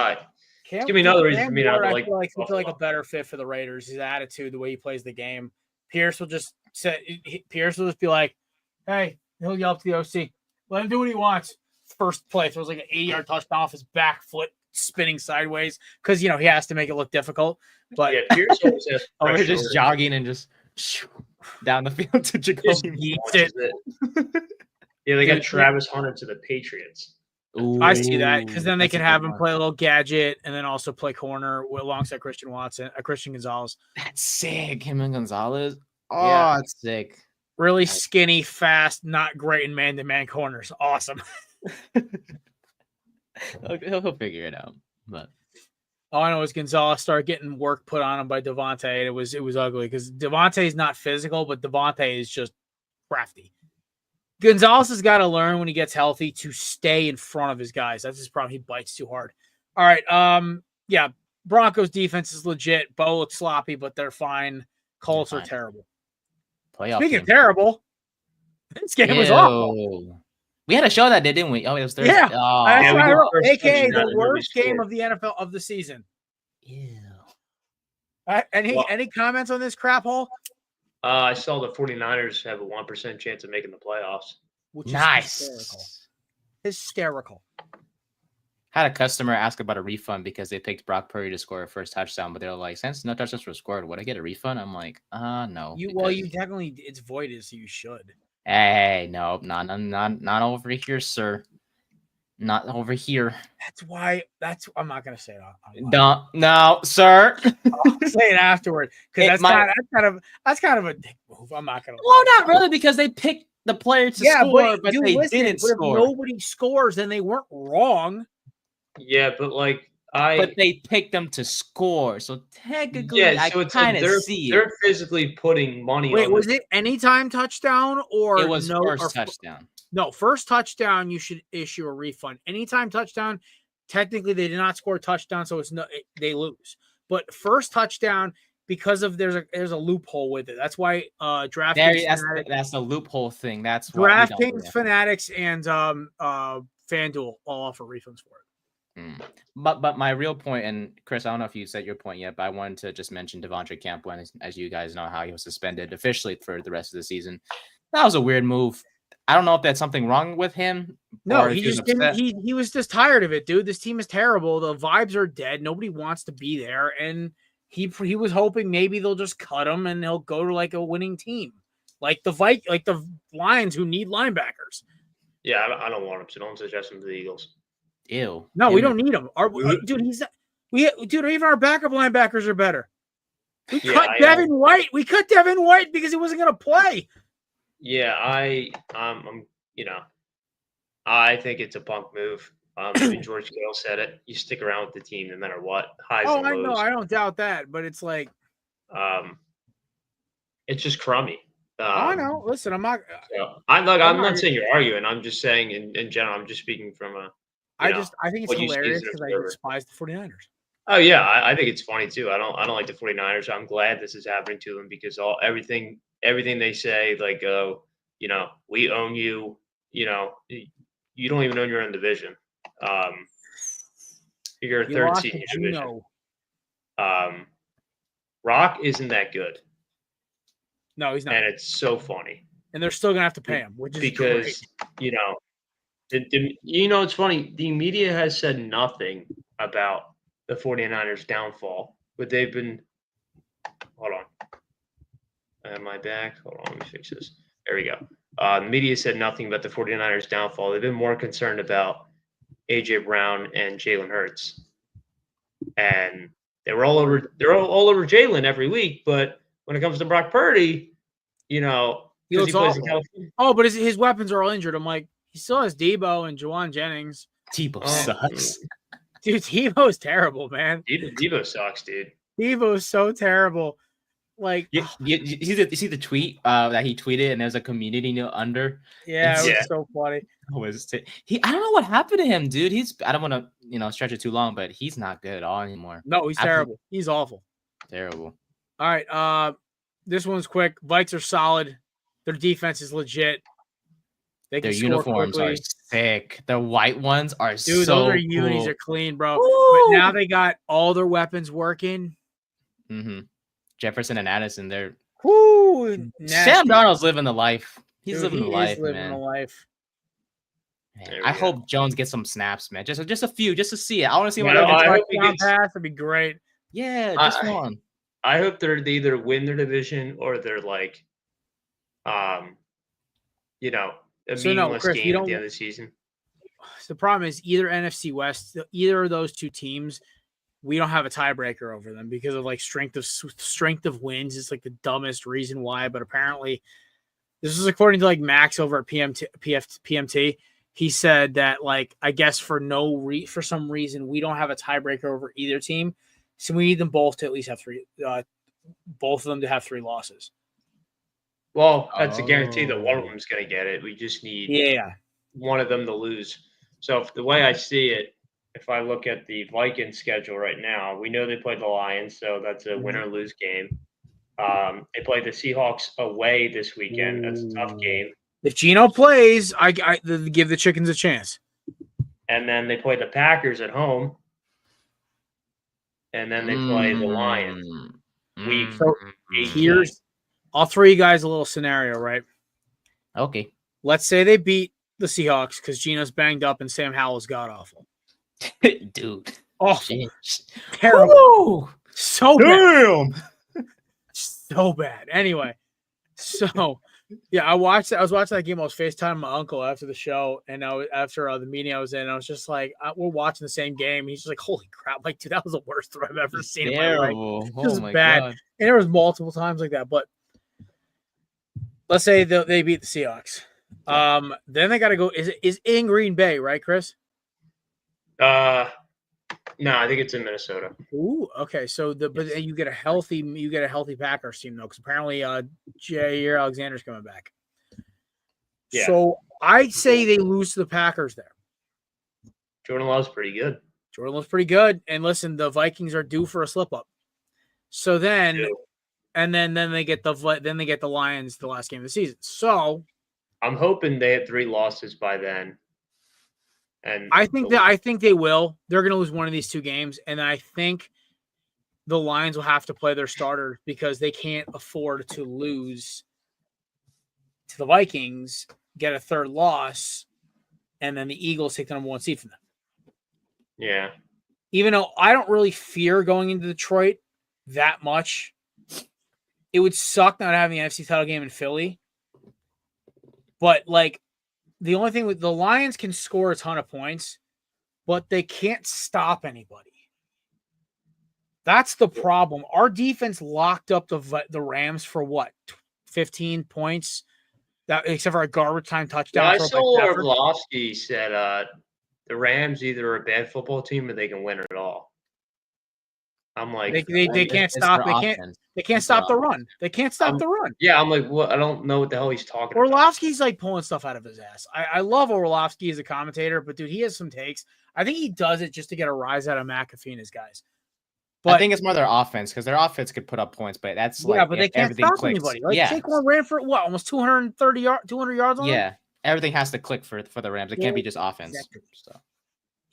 Give me another reason for me not to like. I feel like a better fit for the Raiders. His attitude, the way he plays the game. Pierce will just be like, "Hey," he'll yell up to the OC, "Let him do what he wants." First play throws like an 80-yard touchdown off his back foot, spinning sideways, because he has to make it look difficult. But Pierce always has we're just jogging and just down the field to Jacoby. Yeah, they got Travis Hunter to the Patriots. Ooh, I see that, because then they can have him play a little gadget and then also play corner alongside Christian Gonzalez. That's sick. Him and Gonzalez. Oh, yeah. That's sick. Really skinny, fast, not great in man-to-man corners. Awesome. He'll figure it out. But all I know is Gonzalez started getting work put on him by Devontae, and it was ugly, because Devontae is not physical, but Devontae is just crafty. Gonzalez has got to learn when he gets healthy to stay in front of his guys. That's his problem. He bites too hard. All right. Yeah. Broncos defense is legit. Bo looks sloppy, but they're fine. Colts are terrible. Speaking of terrible, this game was awful. We had a show that day, didn't we? Oh, it was Thursday. Yeah. That's what I wrote. AKA the worst game of the NFL of the season. Ew. Any comments on this crap hole? I saw the 49ers have a 1% chance of making the playoffs. Which is hysterical. Hysterical. Had a customer ask about a refund because they picked Brock Purdy to score a first touchdown, but they're like, since no touchdowns were scored, would I get a refund? I'm like, no. You definitely, it's voided, so you should. Hey, no, not over here, sir. Not over here. I'm not gonna say it. No, sir. I'll say it afterward because that's kind of a dick move. I'm not gonna. Well, not really, because they picked the player to score, but they didn't If score. nobody scores, then they weren't wrong. Yeah, but like But they picked them to score, so technically, yeah, so I it's kind like of see they're it. physically putting money. Wait, on was it anytime touchdown or It was no, first or, touchdown. No, first touchdown. You should issue a refund. Anytime touchdown. Technically, they did not score a touchdown, so they lose. But first touchdown, because of there's a loophole with it. That's why DraftKings That's the loophole thing. That's what DraftKings Fanatics and FanDuel all offer refunds for it. But my real point, and Chris, I don't know if you said your point yet, but I wanted to just mention Devontae Campbell, as you guys know, how he was suspended officially for the rest of the season. That was a weird move. I don't know if that's something wrong with him. No, he just didn't. He was just tired of it, dude. This team is terrible. The vibes are dead. Nobody wants to be there, and he was hoping maybe they'll just cut him and he'll go to like a winning team, like the Lions who need linebackers. Yeah, I don't want him, so don't suggest him to the Eagles. Ew. No, we don't need him. Dude, even our backup linebackers are better. We cut Devin White. We cut Devin White because he wasn't going to play. Yeah, I think it's a punk move. George Kittle said it. You stick around with the team no matter what. Highs and lows. I know. I don't doubt that, but it's like, it's just crummy. I know. Listen, I'm not. I'm not saying you're arguing. I'm just saying in general. I'm just speaking from a. I think it's hilarious because I despise the 49ers. Oh yeah, I think it's funny too. I don't like the 49ers. I'm glad this is happening to them because everything they say, like, we own you. You don't even own your own division. You're a third seed in your division. Rock isn't that good. No, he's not. And it's so funny. And they're still gonna have to pay him, which is because great. It's funny. The media has said nothing about the 49ers downfall, but they've been. Hold on. Am I back? Hold on. Let me fix this. There we go. The media said nothing about the 49ers downfall. They've been more concerned about AJ Brown and Jalen Hurts, and they're all over Jalen every week. But when it comes to Brock Purdy, he plays in California. Oh, but his weapons are all injured. I'm like, he still has Debo and Juwan Jennings. Debo sucks. Dude, Debo's terrible, man. Debo sucks, dude. Debo's so terrible. Like, you see the tweet that he tweeted, and there's a community note under. Yeah, it was so funny. I don't know what happened to him, dude. I don't want to stretch it too long, but he's not good at all anymore. No, he's terrible. He's awful. Terrible. All right, this one's quick. Vikes are solid. Their defense is legit. Their uniforms are sick. The white ones are dude, so those unis are clean, bro. Ooh. But now they got all their weapons working. Mm-hmm. Jefferson and Addison, they're Sam Darnold's living the life. He's living the life, Man, I hope Jones gets some snaps, man. Just a few, just to see it. I want to see what touchdown pass. That'd be great. Yeah, just one. I hope they either win their division or they're like, a meaningless game at the end of the season. The problem is either NFC West, either of those two teams, we don't have a tiebreaker over them because of like strength of wins. It's like the dumbest reason why, but apparently this is according to like Max over at PMT. He said that like, I guess for some reason, we don't have a tiebreaker over either team. So we need them both to at least have both of them to have 3 losses. Well, that's a guarantee that one of them is going to get it. We just need one of them to lose. So the way I see it, if I look at the Vikings schedule right now, we know they played the Lions, so that's a win or lose game. They played the Seahawks away this weekend. That's a tough game. If Geno plays, I give the Chickens a chance. And then they play the Packers at home. And then they play the Lions. I'll throw you guys a little scenario, right? Okay. Let's say they beat the Seahawks because Geno's banged up and Sam Howell's god-awful. Dude. Awful. Terrible. Ooh. So bad. So bad. Anyway, so Yeah, I was watching that game. I was FaceTiming my uncle after the show, and after the meeting I was in, I was just like, we're watching the same game. And he's just like, holy crap. Like, dude, that was the worst throw I've ever seen in my life. Terrible. It was Oh my bad. God. And there was multiple times like that. But let's say they beat the Seahawks. Then they got to go. Is in Green Bay, right, Chris? No, I think it's in Minnesota. Ooh, okay. So but you get a healthy Packers team though, because apparently Jair Alexander's coming back. Yeah. So I say they lose to the Packers there. Jordan Love's pretty good. Jordan Love's pretty good, and listen, the Vikings are due for a slip up. So then, and then they get the Lions the last game of the season. So I'm hoping they have 3 losses by then. And I think they will. They're going to lose one of these 2 games, and I think the Lions will have to play their starters because they can't afford to lose to the Vikings, get a 3rd loss, and then the Eagles take the number 1 seed from them. Yeah. Even though I don't really fear going into Detroit that much, it would suck not having the NFC title game in Philly. But like, the only thing with the Lions can score a ton of points, but they can't stop anybody. That's the problem. Our defense locked up the Rams for what, 15 points? That except for a garbage time touchdown. Yeah, I saw Orlovsky said the Rams either are a bad football team or they can win it all. I'm like, they can't stop. They can't stop the run. They can't stop the run. Yeah, I'm like, what? I don't know what the hell he's talking about. Orlovsky's like pulling stuff out of his ass. I love Orlovsky as a commentator, but dude, he has some takes. I think he does it just to get a rise out of McAfee and his guys. But I think it's more their offense because their offense could put up points, but that's like but they can't stop anybody. Like Saquon ran for what, almost 200 yards on him? Everything has to click for the Rams. It can't be just offense. Exactly. So.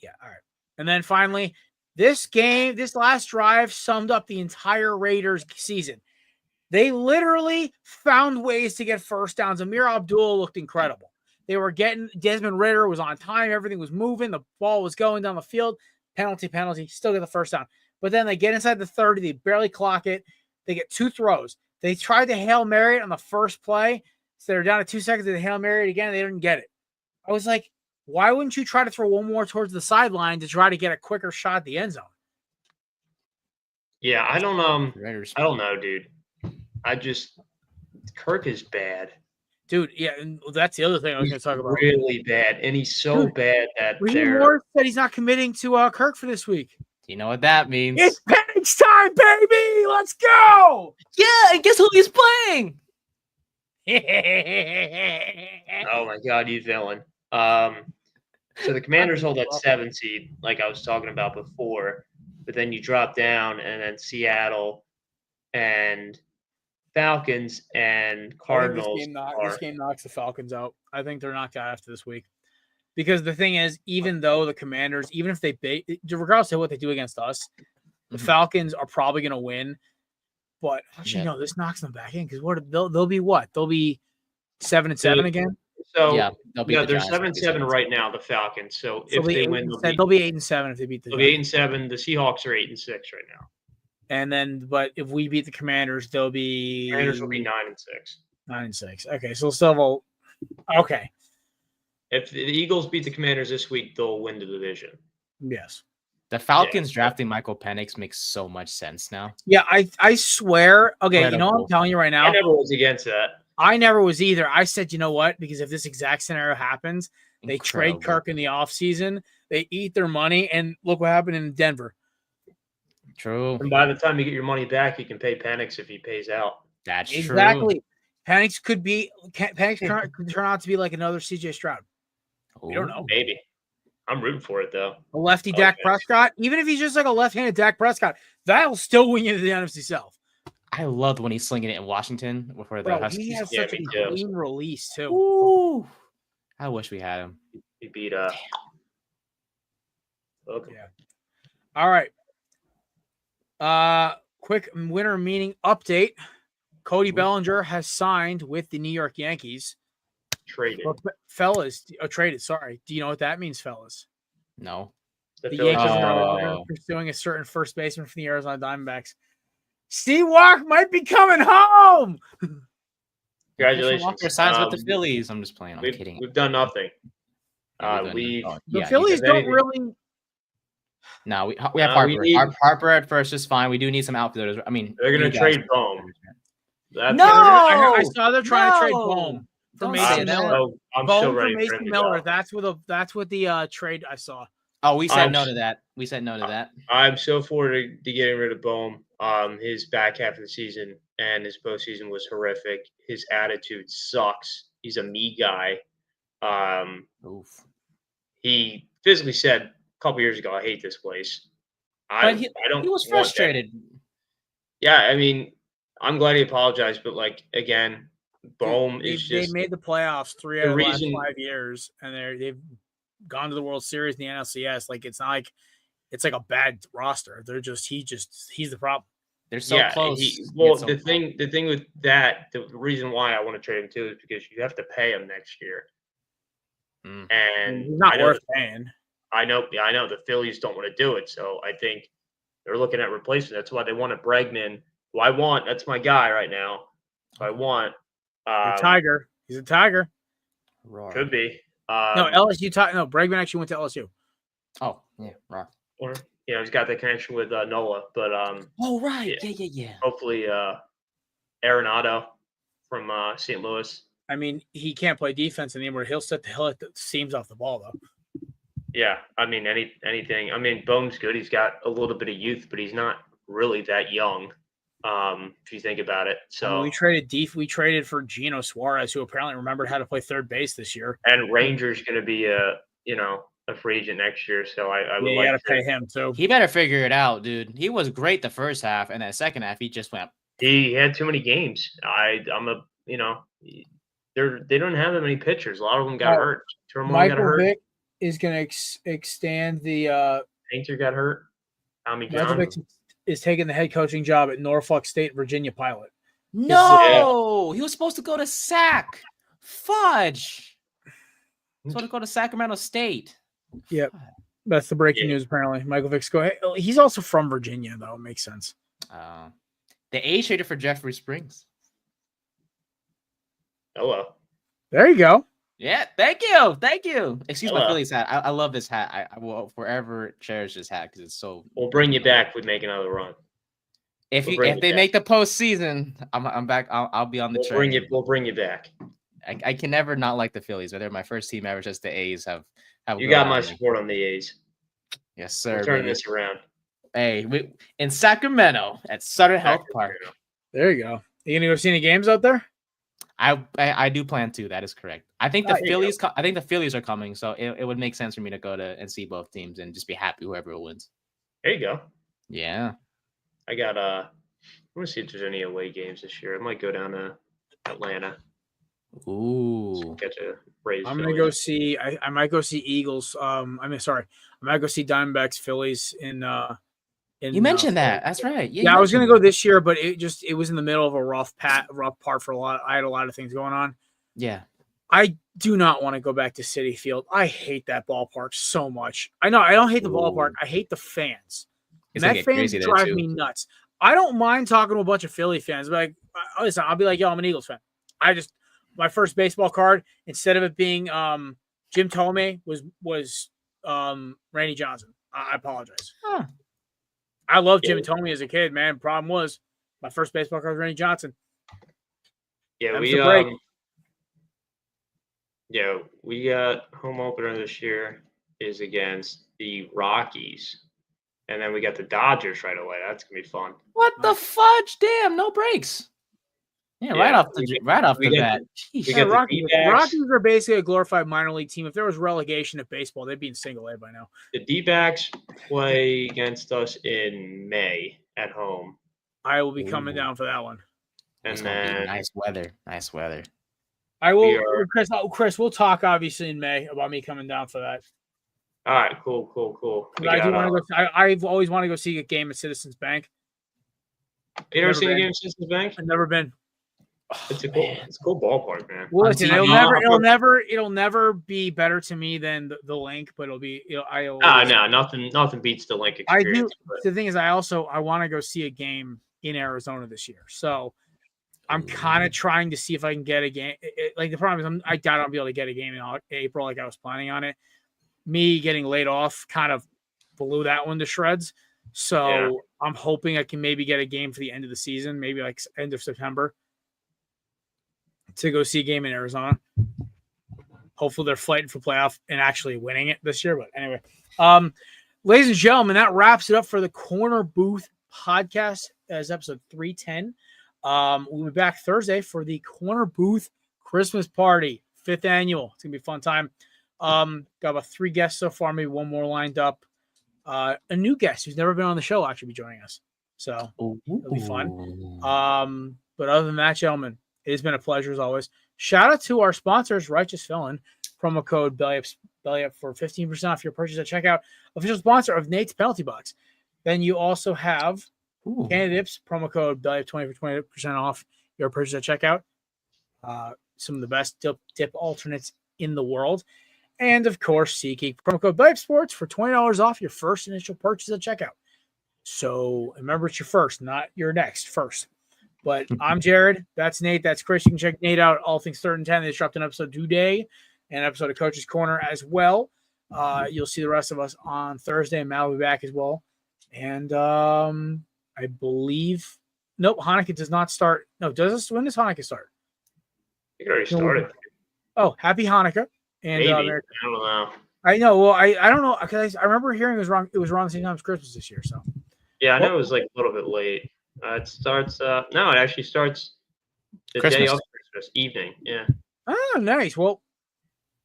Yeah, all right. And then finally, this last drive summed up the entire Raiders season. They literally found ways to get first downs. Amir Abdul looked incredible. They were getting Desmond Ridder was on time. Everything was moving. The ball was going down the field. Penalty, still get the first down. But then they get inside the 30. They barely clock it. They get 2 throws. They tried to Hail Mary it on the first play. So they're down to 2 seconds. They Hail Mary it again. They didn't get it. I was like, why wouldn't you try to throw one more towards the sideline to try to get a quicker shot at the end zone? Yeah, I don't know, dude. Kirk is bad. Dude, yeah, and that's the other thing I was going to talk about. Really bad, and he's so bad that Raheem Morris said he's not committing to Kirk for this week. Do you know what that means? It's Penix time, baby! Let's go! Yeah, and guess who he's playing? Oh my God, you villain. So the Commanders hold that 7 seed, like I was talking about before, but then you drop down, and then Seattle and Falcons and Cardinals. This game knocks the Falcons out. I think they're knocked out after this week. Because the thing is, even though the Commanders, even if they regardless of what they do against us, the Falcons are probably going to win. But actually, no, this knocks them back in because they'll be what? They'll be 7-7 again. So they're 7-7 right now, the Falcons. So if they win, they'll be 8-7 if they beat the. They'll be 8-7. The Seahawks are 8-6 right now. And then, but if we beat the Commanders, they'll be. Commanders will be 9-6. 9-6. Okay, so still okay. If the Eagles beat the Commanders this week, they'll win the division. Yes. The Falcons drafting Michael Penix makes so much sense now. Yeah, I swear. Okay, you know what I'm telling you right now? I never was against that. I never was either. I said, you know what? Because if this exact scenario happens, they trade Kirk in the offseason, they eat their money, and look what happened in Denver. True. And by the time you get your money back, you can pay Penix if he pays out. That's true. Exactly. Penix could turn out to be like another CJ Stroud. We don't know. Maybe. I'm rooting for it, though. A lefty Dak Prescott, even if he's just like a left-handed Dak Prescott, that'll still win you to the NFC South. I loved when he's slinging it in Washington for the Huskies. He has such a clean release, too. Ooh. I wish we had him. He beat Okay. Yeah. All right. Quick winter meeting update. Cody Bellinger has signed with the New York Yankees. Traded. Traded. Sorry. Do you know what that means, fellas? No. The Yankees are pursuing a certain first baseman from the Arizona Diamondbacks. Steve Walk might be coming home. Congratulations. Walker signs with the Phillies. I'm just playing. I'm kidding. We've done nothing. The Phillies don't really. No, we have we Harper. Harper at first is fine. We do need some outfielders. I mean, they're going to trade Bohm. I saw they're trying to trade Bohm for Don't Mason say Miller. that. I'm Bohm so for ready for Mason him to Miller. go. That's what the trade I saw. Oh, we said no to that. We said no to that. I'm so forward to getting rid of Bohm. His back half of the season and his postseason was horrific. His attitude sucks. He's a me guy. Oof. He physically said a couple years ago, "I hate this place." He was frustrated. Yeah, I mean, I'm glad he apologized, but like again, Bohm is just. They made the playoffs 3 out of the last 5 years, and they've gone to the World Series in the NLCS. Like it's not like it's like a bad roster. He's the problem. They're so close. The thing with that, the reason why I want to trade him too is because you have to pay him next year, and he's not worth paying. I know. The Phillies don't want to do it, so I think they're looking at replacement. That's why they wanted Bregman, who I want. That's my guy right now. So I want. Tiger. He's a Tiger. Could be. No, LSU. No, Bregman actually went to LSU. Oh, yeah. Right. Or he's got that connection with Nola, but oh right, yeah. Hopefully, Arenado from St. Louis. I mean, he can't play defense anymore. He'll hit the seams off the ball though. Yeah, I mean anything. I mean, Bohm's good. He's got a little bit of youth, but he's not really that young. If you think about it. So we traded for Gino Suarez, who apparently remembered how to play third base this year. And Ranger's going to be a free agent next year, so I would got to pay him too. He better figure it out, dude. He was great the first half, and that second half he just went. He had too many games. They don't have that many pitchers. A lot of them got hurt. Michael Vick is going to extend the. Painter got hurt. Michael Vick is taking the head coaching job at Norfolk State, Virginia Pilot. No, he was supposed to go to SAC. Fudge. He's supposed to go to Sacramento State. Yep. That's the breaking news, apparently. Michael Vick's going. He's also from Virginia, though. It makes sense. The A's traded for Jeffrey Springs. Hello. There you go. Yeah, thank you. Excuse my Phillies hat. I love this hat. I will forever cherish this hat because it's so. We'll bring you back. We make another run. If they make the postseason, I'm back. I'll be on the train. We'll bring you back. I can never not like the Phillies. They're my first team ever. Just the A's have. You got my support on the A's. Yes, sir. We're turning this around. Hey, in Sacramento at Sutter Health Park. There you go. You gonna go see any games out there? I do plan to. That is correct. I think the Phillies. I think the Phillies are coming, so it would make sense for me to go to and see both teams and just be happy whoever wins. There you go. Yeah. I got I want to see if there's any away games this year. I might go down to Atlanta. Ooh. Catch a Braves. I'm gonna go see. I might go see Eagles. I might go see Diamondbacks, Phillies in. You mentioned that. That's right. Yeah, I was gonna go this year, but it was in the middle of a rough part for a lot. I had a lot of things going on. Yeah. I do not want to go back to Citi Field. I hate that ballpark so much. I know I don't hate the ballpark. I hate the fans. Met fans drive me nuts. I don't mind talking to a bunch of Philly fans. But like, listen, I'll be like, yo, I'm an Eagles fan. My first baseball card, instead of it being Jim Thome, was Randy Johnson. I apologize. Huh. I loved Jim Thome as a kid, man. Problem was, my first baseball card was Randy Johnson. Yeah, we got home opener this year is against the Rockies. And then we got the Dodgers right away. That's gonna be fun. What the fudge? Damn, no breaks. Yeah, right off the bat. The Rockies are basically a glorified minor league team. If there was relegation of baseball, they'd be in single A by now. The D-backs play against us in May at home. I will be coming down for that one. And then nice weather. I will, Chris. We'll talk obviously in May about me coming down for that. All right, cool. I do want to go. I've always wanted to go see a game at Citizens Bank. You never seen a game at Citizens Bank? I've never been. It's a cool ballpark, man. Well, listen, it'll never be better to me than the Link, but it'll be. Nothing beats the Link experience. The thing is, I want to go see a game in Arizona this year, so I'm kind of trying to see if I can get a game. Like the problem is I doubt I'll be able to get a game in April like I was planning on it. Me getting laid off kind of blew that one to shreds. So I'm hoping I can maybe get a game for the end of the season, maybe like end of September, to go see a game in Arizona. Hopefully they're fighting for playoff and actually winning it this year. But anyway, ladies and gentlemen, that wraps it up for the Korner Booth Podcast as episode 310. We'll be back Thursday for the Korner Booth Christmas Party, 5th annual. It's gonna be a fun time. Got about 3 guests so far, maybe one more lined up. A new guest who's never been on the show will actually be joining us, so it'll be fun. But other than that, gentlemen, it has been a pleasure as always. Shout out to our sponsors, Righteous Felon, promo code BellyUp for 15% off your purchase at checkout. Official sponsor of Nate's Penalty Box. Then you also have Candidates, promo code BellyUp20 for 20% off your purchase at checkout. Some of the best dip alternates in the world. And of course, SeatGeek, promo code BellyUp Sports for $20 off your first initial purchase at checkout. So remember, it's your first, not your next, first. But I'm Jared. That's Nate. That's Chris. You can check Nate out, All Things 3rd and 10. They just dropped an episode today, and an episode of Coach's Corner as well. You'll see the rest of us on Thursday, and Matt will be back as well. And I believe, nope, Hanukkah does not start. No, when does Hanukkah start? It already started. Oh, happy Hanukkah. And Maybe. I don't know. I know. Well, I don't know, because I remember hearing it was wrong. It was around the same time as Christmas this year. So Yeah, I know it was like a little bit late. It starts. No, it actually starts the day of Christmas evening. Yeah. Oh, nice. Well,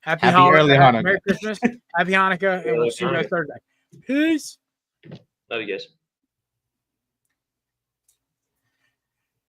happy early Hanukkah. Merry Christmas. Happy Hanukkah. And we'll see you guys Thursday. Peace. Love you guys.